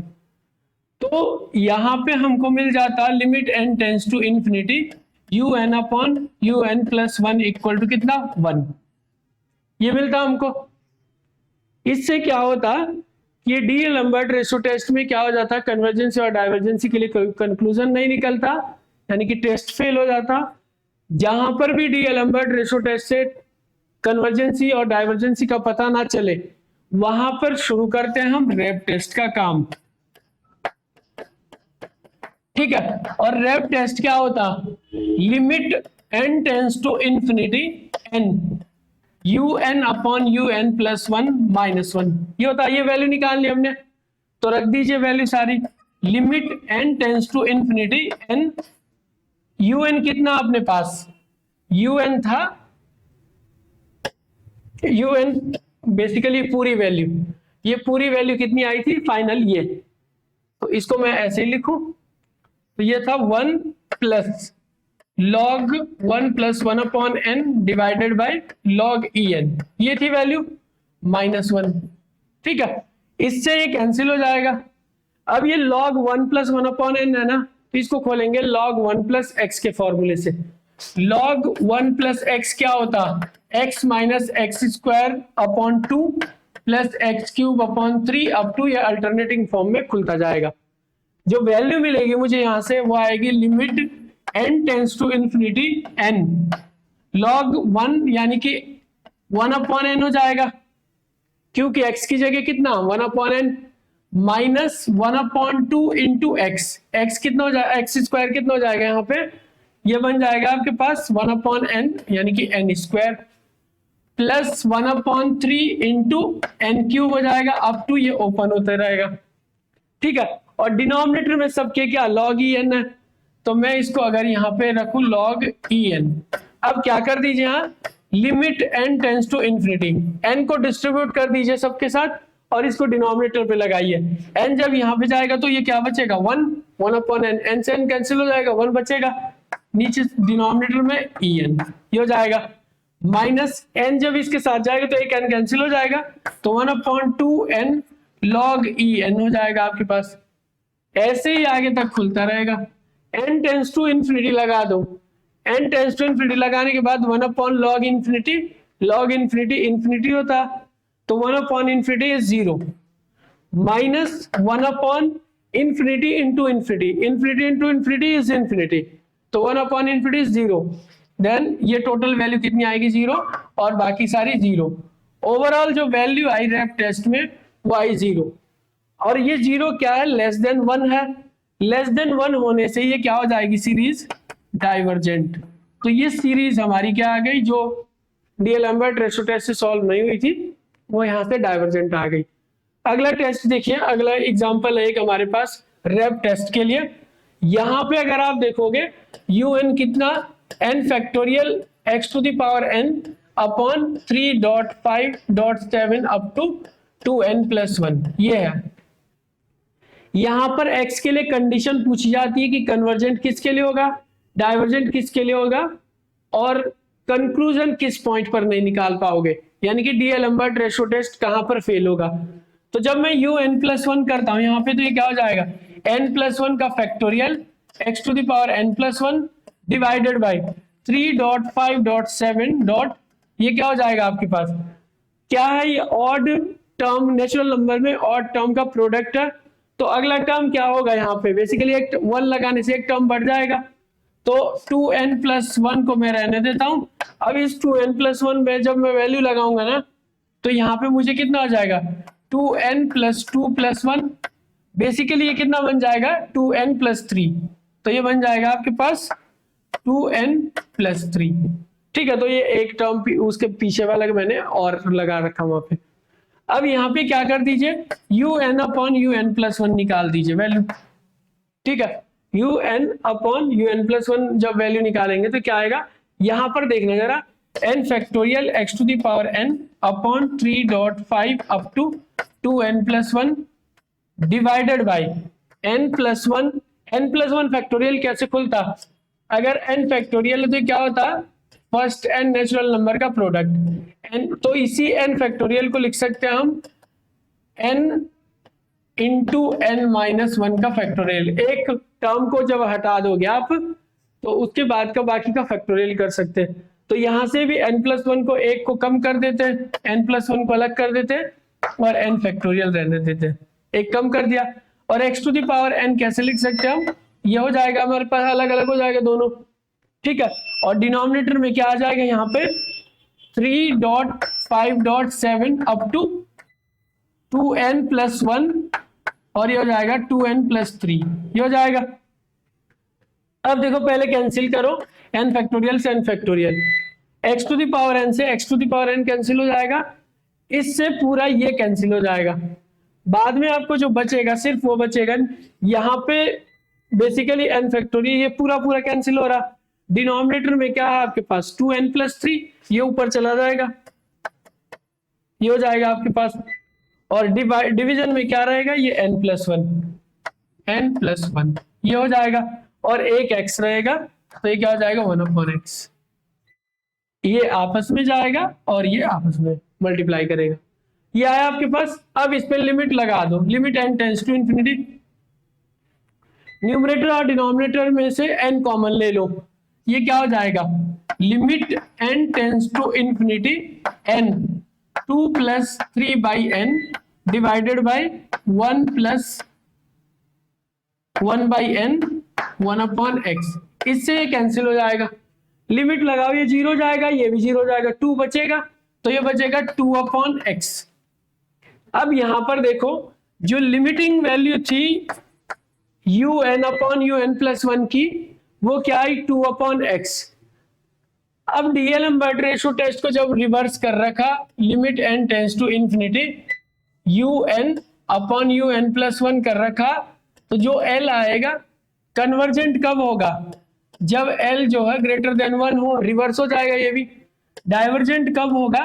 Speaker 1: तो यहां पे हमको मिल जाता limit n tends to infinity un upon un plus 1 equal to कितना 1, ये मिलता हमको। इससे क्या होता, ये डी-एलम्बर्ट रेशो टेस्ट में क्या हो जाता, कन्वर्जेंसी और डाइवर्जेंसी के लिए कंक्लूजन नहीं निकलता, यानी कि टेस्ट फेल हो जाता। जहां पर भी डी-एलम्बर्ट रेशो टेस्ट से कन्वर्जेंसी और डाइवर्जेंसी का पता ना चले, वहां पर शुरू करते हैं हम रैप टेस्ट का काम। ठीक है, और रैप टेस्ट क्या होता, limit n tends to infinity n un upon un plus 1 minus 1, ये होता है। ये वैल्यू निकाल ली हमने, तो रख दीजिए वैल्यू सारी। Limit n tends to infinity n, un कितना अपने पास, un था, un बेसिकली पूरी वैल्यू, ये पूरी वैल्यू कितनी आई थी फाइनल, ये, तो इसको मैं ऐसे ही लिखूं, तो ये था 1 plus log 1 plus 1/n divided by log en, ये थी वैल्यू -1। ठीक है, इससे ये कैंसिल हो जाएगा। अब ये log 1 प्लस 1/n है ना, तो इसको खोलेंगे log 1 प्लस x के फॉर्मूले से। log 1 प्लस x क्या होता, x minus x square upon 2 plus x cube upon 3 up to, ये अल्टरनेटिंग फॉर्म में खुलता जाएगा। जो वैल्यू मिलेगी मुझे यहां से, वो आएगी limit n tends to infinity n log 1, यानी कि 1/n हो जाएगा, क्योंकि x की जगह कितना 1/n माइनस 1/2 इंटू x कितना हो जाएगा, एक्स स्क्वायर कितना हो जाएगा यहाँ पे, ये बन जाएगा आपके पास 1/n यानी कि n square. Plus 1/3 into n cube हो जाएगा, अप टू ये ओपन होता रहेगा, ठीक है। और डिनोमिनेटर में सबके क्या लॉग ई एन है, तो मैं इसको अगर यहाँ पे रखूं लॉग ई एन, अब क्या कर दीजिए यहाँ limit n tends to infinity, n को डिस्ट्रीब्यूट कर दीजिए सबके साथ और इसको डिनोमिनेटर पे लगाइए। एन जब यहाँ पे जाएगा तो ये क्या बचेगा 1/n, एन से एन कैंसिल हो जाएगा 1 बचेगा, नीचे डिनोमिनेटर में ई एन ये हो जाएगा, माइनस एन जब इसके साथ जाएगा तो एक एन कैंसिल हो जाएगा, तो 1/2n log ई एन हो जाएगा आपके पास। ऐसे ही आगे तक खुलता रहेगा, n टेंस टू इन्फिनिटी लगा दो, n टेंस टू इन्फिनिटी लगाने के बाद 1/log infinity, log infinity infinity होता तो 1/infinity is 0, minus 1/infinity into infinity, infinity into infinity is infinity, तो 1/infinity इज 0, देन ये टोटल वैल्यू कितनी आएगी 0 और बाकी सारी 0। ओवरऑल जो वैल्यू आई रैप टेस्ट में वो आई 0, और ये 0 क्या है लेस देन 1 है, लेस देन 1 होने से ये क्या हो जाएगी सीरीज डाइवर्जेंट। तो ये सीरीज हमारी क्या आ गई, जो डीएलएम्बर्ट रेशो टेस्ट से सॉल्व नहीं हुई थी वो यहाँ से डाइवर्जेंट आ गई। अगला टेस्ट देखिए, अगला एग्जांपल है एक हमारे पास रैप टेस्ट के लिए। यहाँ पे अगर आप देखोगे un कितना n factorial x to the power n upon 3.5.7 up to 2n plus 1 ये है। यहां पर x के लिए कंडीशन पूछी जाती है कि कन्वर्जेंट किसके लिए होगा, डाइवर्जेंट किसके लिए होगा, और कंक्लूजन किस पॉइंट पर नहीं निकाल पाओगे, यानी कि डीएलएम्बर्ट रेशो टेस्ट कहां पर फेल होगा। तो जब मैं un+1 करता हूं यहाँ पे तो ये क्या हो जाएगा n+1 का factorial x to the power n+1 divided by 3.5.7 dot ये क्या हो जाएगा आपके पास, क्या है ये ऑड टर्म, नेचुरल नंबर में ऑड टर्म का प्रोडक्ट है, तो अगला टर्म क्या होगा यहाँ पे बेसिकली एक 1 लगाने से एक टर्म बढ़ जाएगा, तो 2n+1 को मैं रहने देता हूं। अब इस 2n+1 में जब मैं वैल्यू लगाऊंगा ना तो यहाँ पे मुझे कितना हो जाएगा 2n+2+1, बेसिकली ये कितना बन जाएगा 2n+3, तो ये बन जाएगा आपके पास 2n+3, ठीक है। तो ये एक टर्म उसके पीछे वाला मैंने और लगा रखा वहां पे। अब यहाँ पे क्या कर दीजिए un/un+1 निकाल दीजिए वैल्यू, ठीक है। un/un+1 जब वैल्यू निकालेंगे तो क्या आएगा, यहां पर देखना जरा n factorial x to the power n upon 3.5 up to 2n+1 divided by n+1, n+1 factorial कैसे खुलता, अगर n फैक्टोरियल है तो क्या होता फर्स्ट n नेचुरल नंबर का प्रोडक्ट n, तो इसी n फैक्टोरियल को लिख सकते हैं हम n इंटू n-1 का फैक्टोरियल। एक टर्म को जब हटा दोगे आप तो उसके बाद का बाकी का फैक्टोरियल कर सकते हैं, तो यहां से भी n+1 को एक को कम कर देते हैं, n+1 को अलग कर देते हैं और n फैक्टोरियल रहने देते हैं, एक कम कर दिया, और x to the power n कैसे लिख सकते हैं हम, ये हो जाएगा हमारे पास अलग अलग हो जाएगा दोनों, ठीक है। और डिनोमिनेटर में क्या आ जाएगा यहाँ पे 3.5.7 अप टू 2n+1 और ये हो जाएगा 2n+3 ये हो जाएगा। अब देखो पहले कैंसिल करो n फैक्टोरियल से n factorial, x to the power n से x to the power n cancel हो जाएगा, इससे पूरा ये कैंसिल हो जाएगा, बाद में आपको जो बचेगा सिर्फ वो बचेगा, यहाँ पे बेसिकली n फैक्टोरियल ये पूरा पूरा कैंसिल हो रहा, डिनोमिनेटर में क्या है आपके पास 2n+3 ये ऊपर चला जाएगा, ये हो जाएगा आपके पास, और डिवीजन में क्या रहेगा ये n+1 ये हो जाएगा, और एक x रहेगा तो ये क्या हो जाएगा 1/x, ये आपस में जाएगा और ये आपस में मल्टीप्लाई करेगा, ये आया आपके पास। अब इस पे लिमिट लगा दो, limit n tends to infinity, numerator और डिनोमिनेटर में से n कॉमन ले लो, ये क्या हो जाएगा limit n tends to infinity n 2 + 3/n divided by 1 + 1/n 1/x, इससे ये कैंसिल हो जाएगा, लिमिट लगाओ ये 0 जाएगा, ये भी 0 जाएगा, 2 बचेगा तो ये बचेगा 2/x। अब यहां पर देखो जो लिमिटिंग वैल्यू थी un/un+1 की वो क्या आई 2/x, अब डीएलएम्बर्ट रेशो टेस्ट को जब रिवर्स कर रखा, limit n tends to infinity u n upon u n plus one कर रखा, तो जो एल आएगा कन्वर्जेंट कब होगा, जब एल जो है ग्रेटर देन वन हो, रिवर्स हो जाएगा ये भी। डाइवर्जेंट कब होगा,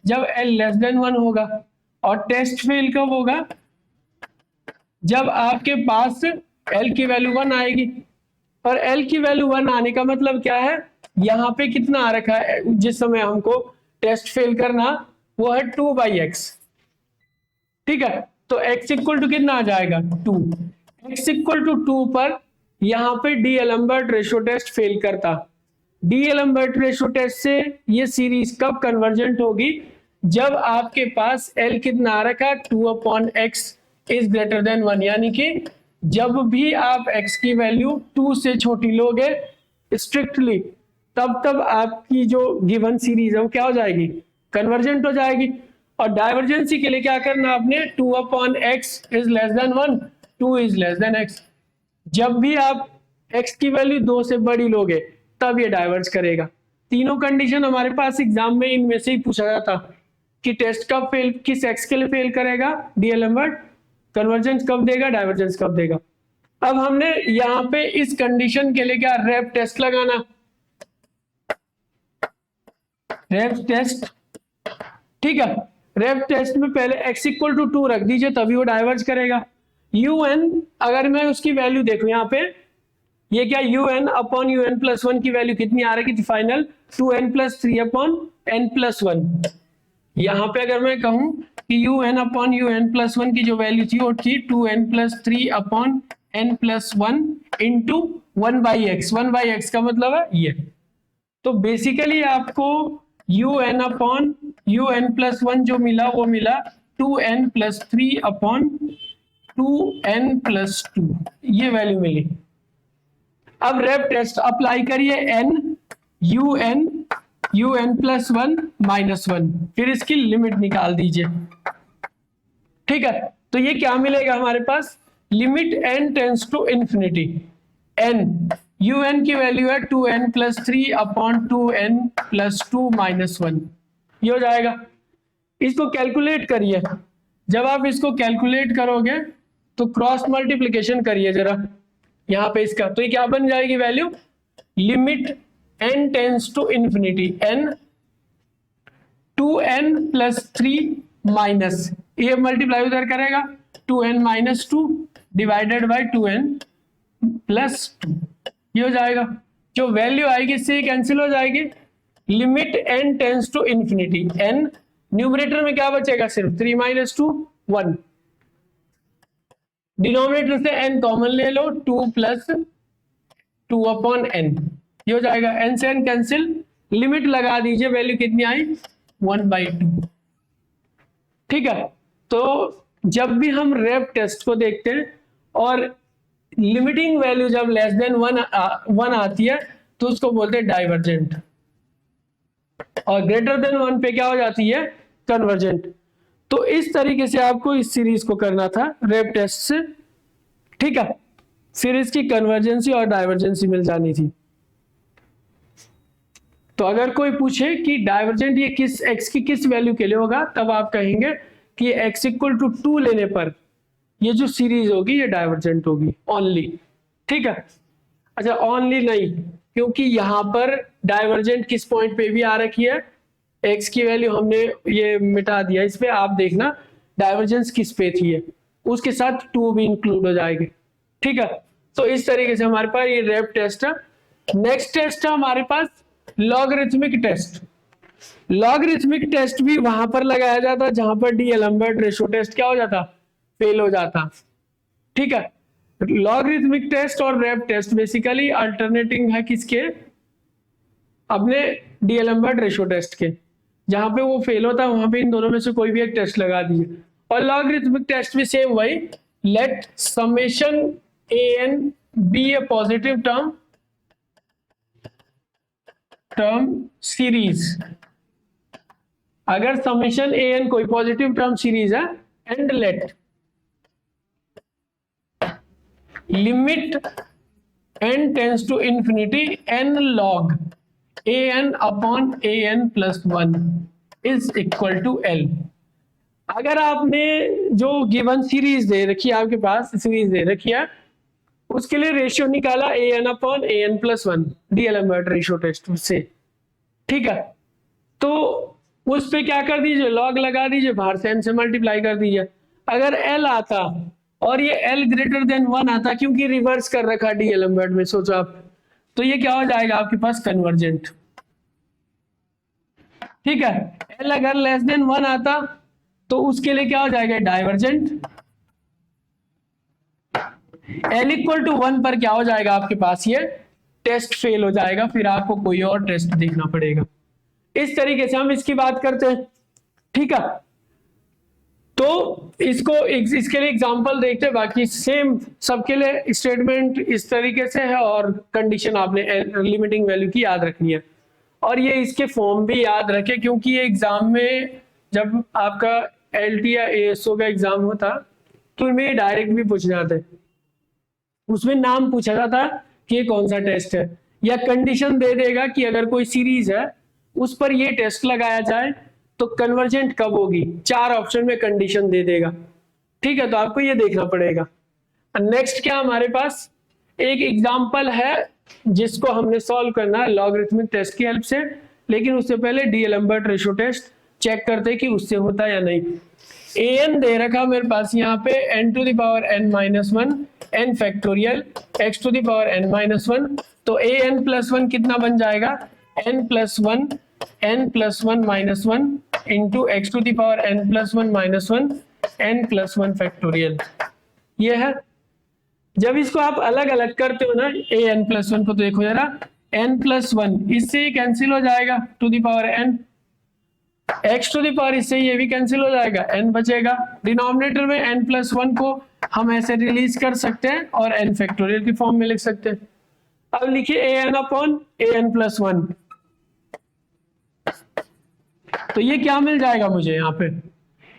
Speaker 1: जब एल लेस देन वन होगा। और टेस्ट फेल कब होगा, जब आपके पास एल की वैल्यू वन आएगी। और एल की वैल्यू वन आने का मतलब क्या है, यहाँ पे कितना आ रखा है जिस समय हमको टेस्ट फेल करना, वो है 2/x। ठीक है, तो x इक्वल टू कितना आ जाएगा 2। x इक्वल टू 2 पर यहाँ पे डीएलएम्बर्ट रेशो टेस्ट फेल करता। डीएलएम्बर्ट रेशो टेस्ट से ये सीरीज कब कन्वर्जेंट होगी, जब आपके पास l कितना आ रखा 2/x इज ग्रेटर देन 1, यानी कि जब भी आप x की वैल्यू 2 से छोटी लोगे स्ट्रिक्टली, तब आपकी जो गिवन सीरीज है वो क्या हो जाएगी, कन्वर्जेंट हो जाएगी। और डाइवर्जेंसी के लिए क्या करना आपने, 2/x is less than 1, 2 is less then x। जब भी आप x की वैल्यू 2 से बड़ी लोगे तब ये डाइवर्ज करेगा। तीनों कंडीशन हमारे पास एग्जाम में इनमें से ही पूछा जाता कि टेस्ट कब फेल, किस x के लिए फेल करेगा डीएलएम्बर्ट, कन्वर्जेंस कब देगा, डाइवर्जेंस कब देगा। अब हमने यहाँ पे इस कंडीशन के लिए क्या रैप टेस्ट लगाना, रैप टेस्ट। ठीक है, रैप टेस्ट में पहले x इक्वल टू 2 रख दीजिए, तभी वो डाइवर्ज करेगा। un अगर मैं उसकी वैल्यू देखूं यहाँ पे, ये क्या un upon un plus one की वैल्यू कितनी आ रही थी final, 2n plus 3 upon n plus one. यहाँ पे अगर मैं कहूं कि un upon un plus one की जो वैल्यू थी वो थी 2n plus 3 upon n plus one into 1/x। 1/x का मतलब है ये। तो बेसिकली आपको un upon un plus one जो मिला वो मिला 2n plus 3 upon 2n plus 2, ये वैल्यू मिली। अब रैप टेस्ट अप्लाई करिए, un plus one minus one, फिर इसकी लिमिट निकाल दीजिए। ठीक है, तो ये क्या मिलेगा हमारे पास, limit n tends to infinity n, un की वैल्यू है 2n plus 3 upon 2n plus 2 minus 1, ये हो जाएगा। इसको कैलकुलेट करिए, जब आप इसको कैलकुलेट करोगे तो क्रॉस मल्टीप्लीकेशन करिए जरा यहाँ पे इसका, तो ये क्या बन जाएगी वैल्यू, limit n tends to infinity n 2n plus 3 minus, ये मल्टीप्लाई उधर करेगा 2n minus 2 divided by 2n plus 2, ये हो जाएगा। जो वैल्यू आएगी इससे कैंसिल हो जाएगी। Limit n tends to infinity n, numerator में क्या बचेगा, सिर्फ 3 माइनस 2 1, डिनोमिनेटर से n कॉमन ले लो, 2 प्लस 2 अपॉन n, ये हो जाएगा। n से n कैंसिल, लिमिट लगा दीजिए, वैल्यू कितनी आई 1/2। ठीक है, तो जब भी हम रैप टेस्ट को देखते हैं और लिमिटिंग वैल्यू जब लेस देन 1 आती है तो उसको बोलते हैं डाइवर्जेंट, और ग्रेटर देन 1 पे क्या हो जाती है, कन्वर्जेंट। तो इस तरीके से आपको इस सीरीज को करना था रैप टेस्ट से। ठीक है, फिर इसकी कन्वर्जेंसी और डाइवर्जेंसी मिल जानी थी। तो अगर कोई पूछे कि डाइवर्जेंट ये किस x की किस वैल्यू के लिए होगा, तब आप कहेंगे कि x इक्वल टू 2 लेने पर ये जो सीरीज होगी ये डाइवर्जेंट होगी ओनली। ठीक है, अच्छा ओनली नहीं, क्योंकि यहां पर डाइवर्जेंट किस पॉइंट पे भी आ रखी है, x की वैल्यू हमने ये मिटा दिया, इस पे आप देखना डाइवर्जेंस किस पे थी है, उसके साथ 2 भी इंक्लूड हो जाएगी। ठीक है, तो इस तरीके से हमारे पास ये रैप टेस्ट है। नेक्स्ट टेस्ट है हमारे पास लॉगरिथमिक टेस्ट। लॉगरिथमिक टेस्ट भी वहां पर लगाया जाता जहां पर डीएलएम्बर्ट रेशो टेस्ट क्या हो जाता, फेल हो जाता। ठीक है, लॉगरिथमिक टेस्ट और रैप टेस्ट बेसिकली अल्टरनेटिंग है किसके, अपने डीएलएम्बर्ट रेशो टेस्ट के। जहां पे वो फेल होता है वहां पे इन दोनों में से कोई भी एक टेस्ट लगा दीजिए। और लॉगरिथमिक टेस्ट भी सेम वही, let summation an be a positive term series. अगर समेशन an कोई पॉजिटिव टर्म सीरीज है, and let limit n tends to infinity n log a n upon a n plus one is equal to l. अगर आपने जो given series दे रखी है, आपके पास series दे रखी है, उसके लिए रेशियो निकाला a n upon a n plus one D'Alembert ratio test से, ठीक है। तो उस पे क्या कर दीजिए, लॉग लगा दीजिए, बाहर से एन से मल्टीप्लाई कर दीजिए। अगर एल आता और ये एल ग्रेटर देन वन आता, क्योंकि रिवर्स कर रखा डीएलएम्बर्ट में, सोचो आप, तो ये क्या हो जाएगा आपके पास, कन्वर्जेंट, ठीक है। एल अगर लेस देन वन आता तो उसके लिए क्या हो जाएगा, divergent. L equal to one पर क्या हो जाएगा आपके पास, ये टेस्ट फेल हो जाएगा, फिर आपको कोई और टेस्ट देखना पड़ेगा। इस तरीके से हम इसकी बात करते हैं, ठीक है। तो इसको इसके लिए एग्जांपल देखते हैं, बाकी सेम सबके लिए स्टेटमेंट इस तरीके से है, और कंडीशन आपने लिमिटिंग वैल्यू की याद रखनी है, और ये इसके फॉर्म भी याद रखें, क्योंकि ये एग्जाम में जब आपका एलटी या एएसओ का एग्जाम होता तो इनमें डायरेक्ट भी पूछ जाते, उसमें नाम पूछा जाता कि ये कौन सा टेस्ट है, या कंडीशन दे देगा कि अगर कोई सीरीज है उस पर ये टेस्ट लगाया जाए तो कन्वर्जेंट कब होगी, 4 ऑप्शन में कंडीशन दे देगा, ठीक है। तो आपको ये देखना पड़ेगा। नेक्स्ट क्या हमारे पास एक एग्जांपल है जिसको हमने सॉल्व करना है लॉगरिथमिक टेस्ट की हेल्प से, लेकिन उससे पहले डीएलएम्बर्ट रेशियो टेस्ट चेक करते कि उससे होता है या नहीं। ए एन दे रखा मेरे पास यहाँ पे n to the power n minus one n factorial x to the power n minus one, तो ए एन प्लस वन कितना बन जाएगा, n plus one minus one into x to the power n plus one minus one n plus one factorial, ये है। जब इसको आप अलग अलग करते हो ना ए एन प्लस वन को, तो देखो जरा, n प्लस वन इससे कैंसिल हो जाएगा to the power n, x to the power इससे ये भी कैंसिल हो जाएगा, n बचेगा। डिनोमिनेटर में n प्लस वन को हम ऐसे रिलीज कर सकते हैं और n फैक्टोरियल की फॉर्म में लिख सकते हैं। अब लिखिए ए n upon a n plus one, तो ये क्या मिल जाएगा मुझे यहाँ पे,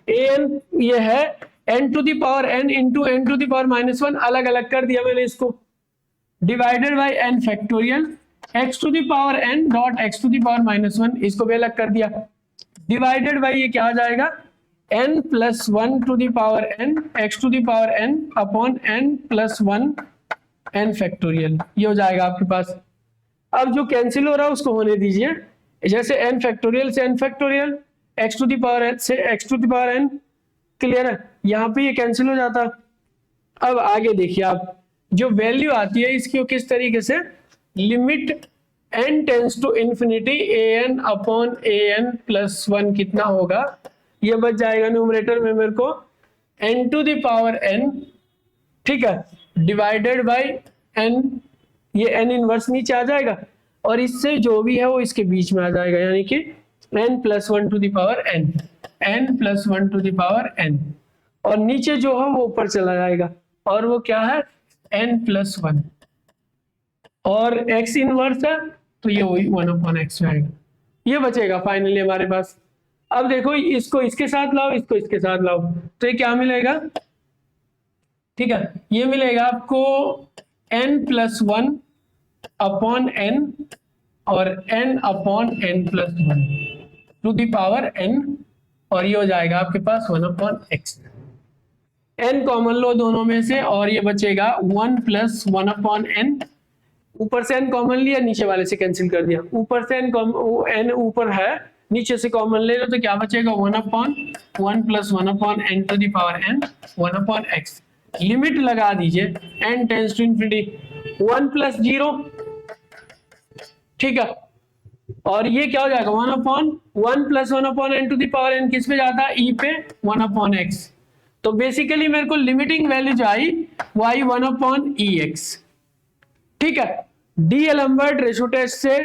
Speaker 1: ए एन ये है n to the power n into n to the power minus one, अलग अलग कर दिया मैंने इसको, divided by n factorial x to the power n dot x to the power minus one, इसको भी अलग कर दिया, डिवाइडेड बाई ये क्या आ जाएगा, n plus one to the power n x to the power n upon n plus one n factorial, ये हो जाएगा आपके पास। अब जो कैंसिल हो रहा है उसको होने दीजिए, जैसे n फैक्टोरियल से n factorial, x to the power n से x to the power n, clear है, यहाँ पे ये कैंसिल हो जाता। अब आगे देखिए आप, जो वैल्यू आती है इसकी वो किस तरीके से, limit n tends to infinity a n upon a n plus one कितना होगा, ये बच जाएगा न्यूमरेटर में मेरे को n to the power n, ठीक है, डिवाइडेड बाई n, ये n इनवर्स नीचे आ जाएगा, और इससे जो भी है वो इसके बीच में आ जाएगा, यानी कि n plus one to the power n plus one to the power n, और नीचे जो है वो ऊपर चला जाएगा, और वो क्या है, n प्लस वन, और x इनवर्स है तो ये वही 1/x आएगा, ये बचेगा फाइनली हमारे पास। अब देखो इसको इसके साथ लाओ, इसको इसके साथ लाओ, तो ये क्या मिलेगा, ठीक है, ये मिलेगा आपको n plus one upon n और n upon n plus one to the power n, और ये हो जाएगा आपके पास 1/x। n कॉमन लो दोनों में से, और ये बचेगा 1 प्लस 1/n, ऊपर से n कॉमन लिया, नीचे वाले से कैंसिल कर दिया, ऊपर से n ऊपर है, नीचे से कॉमन ले लो, तो क्या बचेगा 1/1 plus 1/n to the power n 1/x। Limit लगा दीजिए n tends to infinity 1 plus 0, ठीक है, और ये क्या हो जाएगा 1/1 plus 1/n to the power n किस पे जाता है, e पे 1/x। तो बेसिकली मेरे को लिमिटिंग वैल्यू जो आई वो आई 1/ex, ठीक है। डीएलएम्बर्ट रेशियो टेस्ट से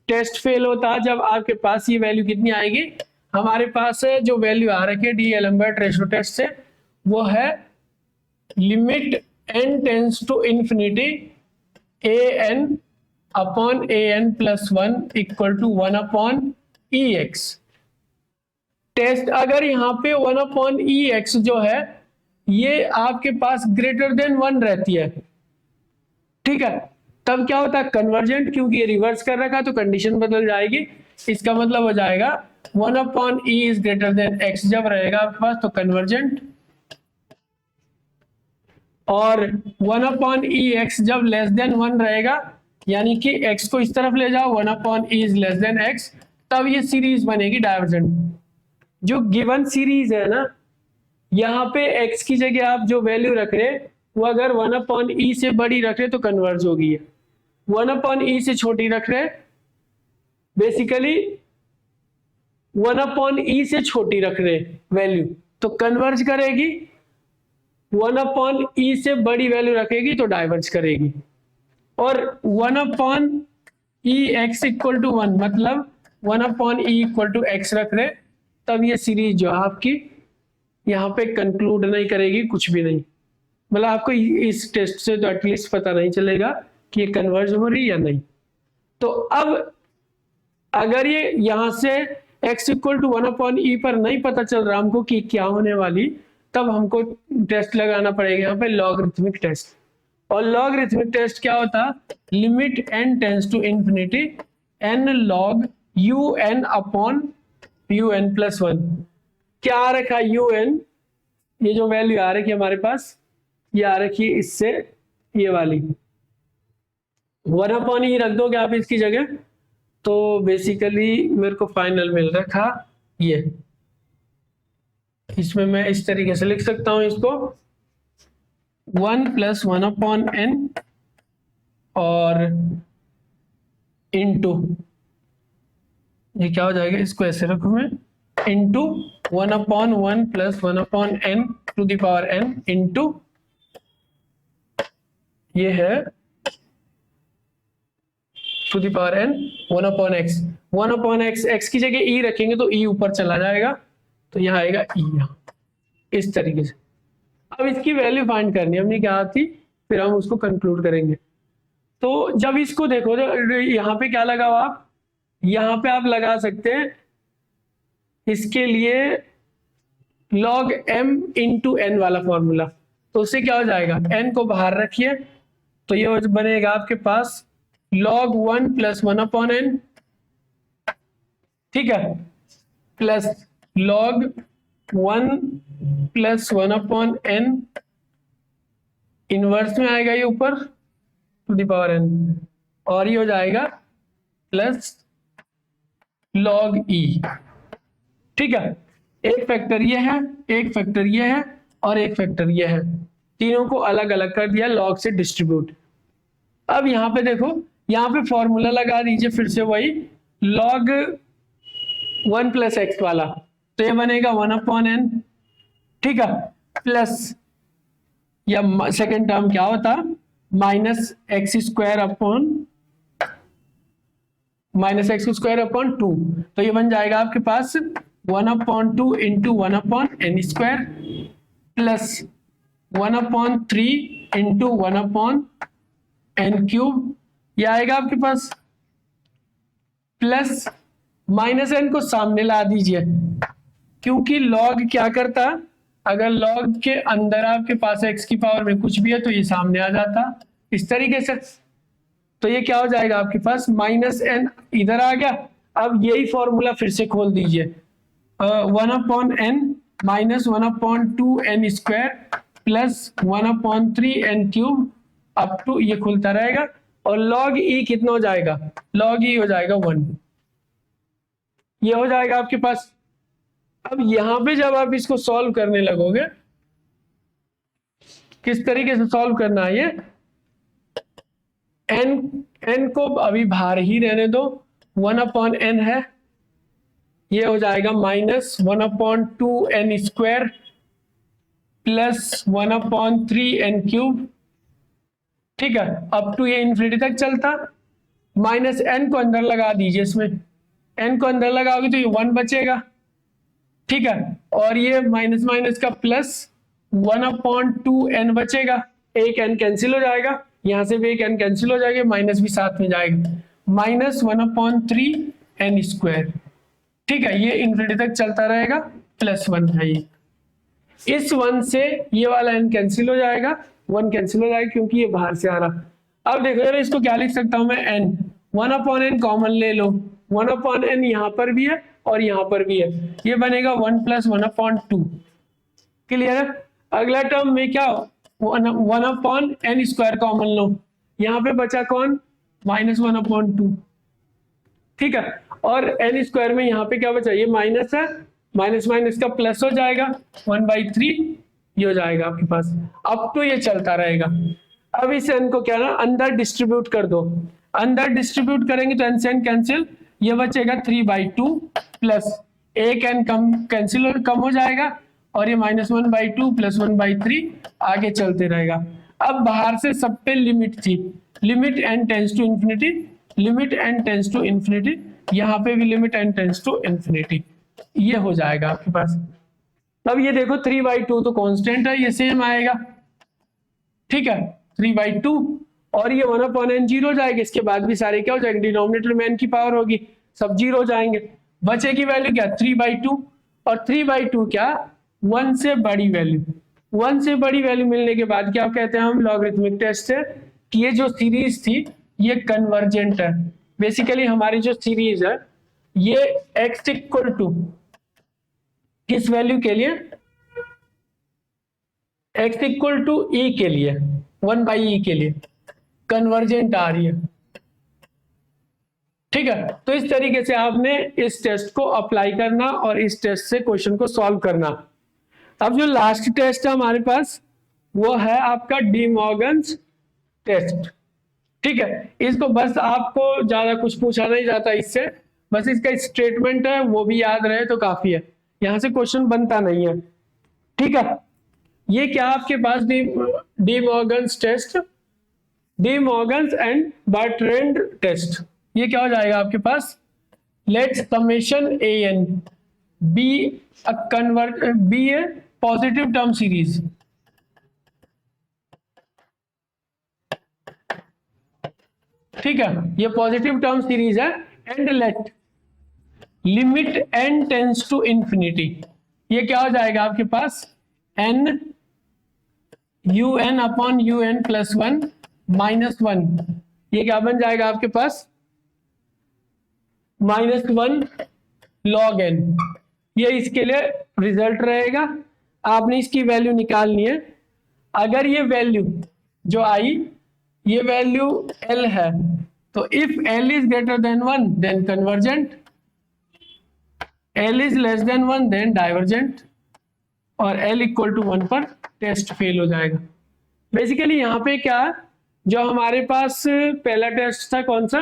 Speaker 1: टेस्ट फेल होता है जब आपके पास ये वैल्यू कितनी आएगी, हमारे पास जो वैल्यू आ रखी है डीएलएम्बर्ट रेशियो टेस्ट से, वो है limit n tends to infinity a n upon a n plus one equal to 1/ex। Test अगर यहाँ पे 1/ex जो है ये आपके पास ग्रेटर देन 1 रहती है, ठीक है, तब क्या होता है कन्वर्जेंट, क्योंकि ये रिवर्स कर रखा तो कंडीशन बदल जाएगी। इसका मतलब हो जाएगा 1/e is greater then x जब रहेगा आपके पास तो कन्वर्जेंट, और 1/e x जब लेस देन 1 रहेगा, यानी कि x को इस तरफ ले जाओ 1/e is less then x, तब ये सीरीज बनेगी डाइवर्जेंट। जो गिवन सीरीज है ना, यहाँ पे x की जगह आप जो वैल्यू रख रहे वो अगर 1/e से बड़ी रख रहे तो कन्वर्ज होगी, 1/e से छोटी रख रहे बेसिकली 1/e से छोटी रख रहे वैल्यू तो कन्वर्ज करेगी, 1/e से बड़ी वैल्यू रखेगी तो डाइवर्ज करेगी। और 1/e x इक्वल टू 1 मतलब 1/e इक्वल टू x रख रहे, तब ये सीरीज जो आपकी यहाँ पे कंक्लूड नहीं करेगी, कुछ भी नहीं। मतलब आपको इस टेस्ट से तो एटलीस्ट पता नहीं चलेगा कि ये कन्वर्ज हो रही या नहीं। तो अब अगर ये यहाँ से x इक्वल टू 1/e पर नहीं पता चल रहा हमको कि क्या होने वाली, तब हमको टेस्ट लगाना पड़ेगा यहाँ पे लॉगरिथमिक टेस्ट। और लॉगरिथमिक टेस्ट क्या होता है, limit n tends to infinity n log un upon un plus 1। क्या आ रखा है un, ये जो वैल्यू आ रखी है हमारे पास, ये आ रखी है इससे ये वाली 1/e रख दोगे आप इसकी जगह, तो बेसिकली मेरे को फाइनल मिल रखा ये, इसमें मैं इस तरीके से लिख सकता हूं इसको 1 + 1/n और इंटू, ये क्या हो जाएगा, इसको ऐसे रखूं मैं, into 1/1 + 1/n to the power n into ये है to the power n 1/x। 1/x, x की जगह e रखेंगे तो e ऊपर चला जाएगा, तो यहाँ आएगा e यहाँ इस तरीके से। अब इसकी वैल्यू फाइंड करनी है हमने क्या थी, फिर हम उसको कंक्लूड करेंगे। तो जब इसको देखो तो यहाँ पे क्या लगा हुआ, आप यहाँ पे आप लगा सकते हैं इसके लिए log m इंटू n वाला फॉर्मूला। तो उससे क्या हो जाएगा, n को बाहर रखिए तो ये बनेगा आपके पास log 1 + 1/n, ठीक है, प्लस log 1 + 1/n, इनवर्स में आएगा ये ऊपर टू द पावर n, और ये हो जाएगा प्लस log e, ठीक है। एक फैक्टर ये है, एक फैक्टर ये है और एक फैक्टर ये है, तीनों को अलग अलग कर दिया log से डिस्ट्रीब्यूट। अब यहाँ पे देखो, यहाँ पे फॉर्मूला लगा दीजिए फिर से वही log 1 + x वाला, तो ये बनेगा 1/n, ठीक है, प्लस या सेकेंड टर्म क्या होता -x² /2, तो ये बन जाएगा आपके पास 1/2 into 1/n² plus 1/3 into 1/n³, ये आएगा आपके पास, प्लस -n को सामने ला दीजिए, क्योंकि log क्या करता, अगर log के अंदर आपके पास x की पावर में कुछ भी है तो ये सामने आ जाता इस तरीके से। तो ये क्या हो जाएगा आपके पास, -n इधर आ गया। अब यही फॉर्मूला फिर से खोल दीजिए, 1/n - 1/2n² plus 1/3n³ up to ये खुलता रहेगा, और log e कितना हो जाएगा, log e हो जाएगा 1, ये हो जाएगा आपके पास। अब यहां पे जब आप इसको सॉल्व करने लगोगे, किस तरीके से सॉल्व करना है, ये n को अभी बाहर ही रहने दो, 1/n है, ये हो जाएगा -1/2n² प्लस 1/3n³, ठीक है, अप टू ये इन्फिनिटी तक चलता। -n को अंदर लगा दीजिए, इसमें n को अंदर लगाओगे तो ये 1 बचेगा, ठीक है, और ये माइनस माइनस का प्लस 1/2n बचेगा, एक n कैंसिल हो जाएगा, यहां से भी एक n कैंसिल हो जाएगा, माइनस भी साथ में जाएगा, -1/3n², ठीक है, ये इन्फिनिटी तक चलता रहेगा, +1 है ये। इस 1 से ये वाला n कैंसिल हो जाएगा, 1 कैंसिल हो जाएगा क्योंकि ये बाहर से आ रहा। अब देखो यार, इसको क्या लिख सकता हूं मैं, n, 1/n कॉमन ले लो, 1/n यहाँ पर भी है और यहाँ पर भी है, ये बनेगा 1 + 1/2। क्लियर है। अगला टर्म में क्या, 1/n² कॉमन लो, यहाँ पे बचा कौन, -1/2। ठीक है, और n² में यहाँ पे क्या बचा, ये माइनस है, माइनस माइनस का प्लस हो जाएगा, 1/3 ये हो जाएगा आपके पास। अब तो ये चलता रहेगा। अब इस n को क्या ना अंदर डिस्ट्रीब्यूट कर दो, अंदर डिस्ट्रीब्यूट करेंगे तो n से n कैंसिल, ये बचेगा 3/2 प्लस एक n कम कैंसिल और कम हो जाएगा, और ये -1/2 + 1/3 आगे चलते रहेगा। अब बाहर से सब पे लिमिट थी, limit n tends to infinity, limit n tends to infinity, यहाँ पे भी limit n tends to infinity, ये हो जाएगा आपके पास। अब ये देखो 3/2 तो कांस्टेंट है, ये सेम आएगा। ठीक है, 3/2 और ये 1/n 0 हो जाएगा, इसके बाद भी सारे क्या हो जाएंगे, डिनोमिनेटर में n की पावर होगी, सब 0 हो जाएंगे। बचेगी वैल्यू क्या, 3/2, और 3/2 क्या, 1 से बड़ी वैल्यू। 1 से बड़ी वैल्यू मिलने के बाद क्या कहते हैं हम, लॉगरिथमिक टेस्ट है कि ये जो सीरीज थी ये कन्वर्जेंट है। बेसिकली हमारी जो सीरीज है ये x इक्वल टू किस वैल्यू के लिए, x इक्वल टू e के लिए, 1/e के लिए कन्वर्जेंट आ रही है। ठीक है, तो इस तरीके से आपने इस टेस्ट को अप्लाई करना और इस टेस्ट से क्वेश्चन को सॉल्व करना। अब जो लास्ट टेस्ट है हमारे पास वो है आपका डी मॉर्गन्स टेस्ट। ठीक है, इसको बस आपको ज्यादा कुछ पूछा नहीं जाता इससे, बस इसका स्टेटमेंट है वो भी याद रहे तो काफी है, यहां से क्वेश्चन बनता नहीं है। ठीक है, ये क्या आपके पास De Morgan's test, De Morgan's and Bertrand test, ये क्या हो जाएगा आपके पास, let summation an be be a positive term series. ठीक है, ये पॉजिटिव टर्म सीरीज है, and let limit n tends to infinity, ये क्या हो जाएगा आपके पास, n un/un + 1 -1, ये क्या बन जाएगा आपके पास, -1 log n। ये इसके लिए रिजल्ट रहेगा, आपने इसकी वैल्यू निकालनी है। अगर ये वैल्यू जो आई ये वैल्यू L है तो if L is greater than 1 then convergent, L is less than 1 then divergent, और L इक्वल टू 1 पर टेस्ट फेल हो जाएगा। बेसिकली यहाँ पे क्या, जो हमारे पास पहला टेस्ट था कौन सा,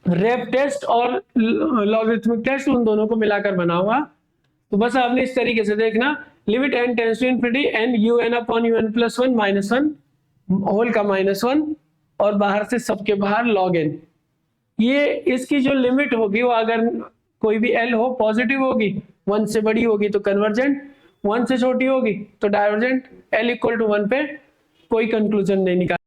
Speaker 1: रेप टेस्ट और लॉगरिथमिक टेस्ट, उन दोनों को मिलाकर बना हुआ। तो बस आपने इस तरीके से देखना, limit n tends to infinity n un/un + 1 -1 whole का -1, और बाहर से सबके बाहर log n। ये इसकी जो लिमिट होगी वो अगर कोई भी l हो पॉजिटिव होगी, 1 से बड़ी होगी तो कन्वर्जेंट, 1 से छोटी होगी तो डाइवर्जेंट, l इक्वल टू 1 पे कोई कंक्लूजन नहीं निकाल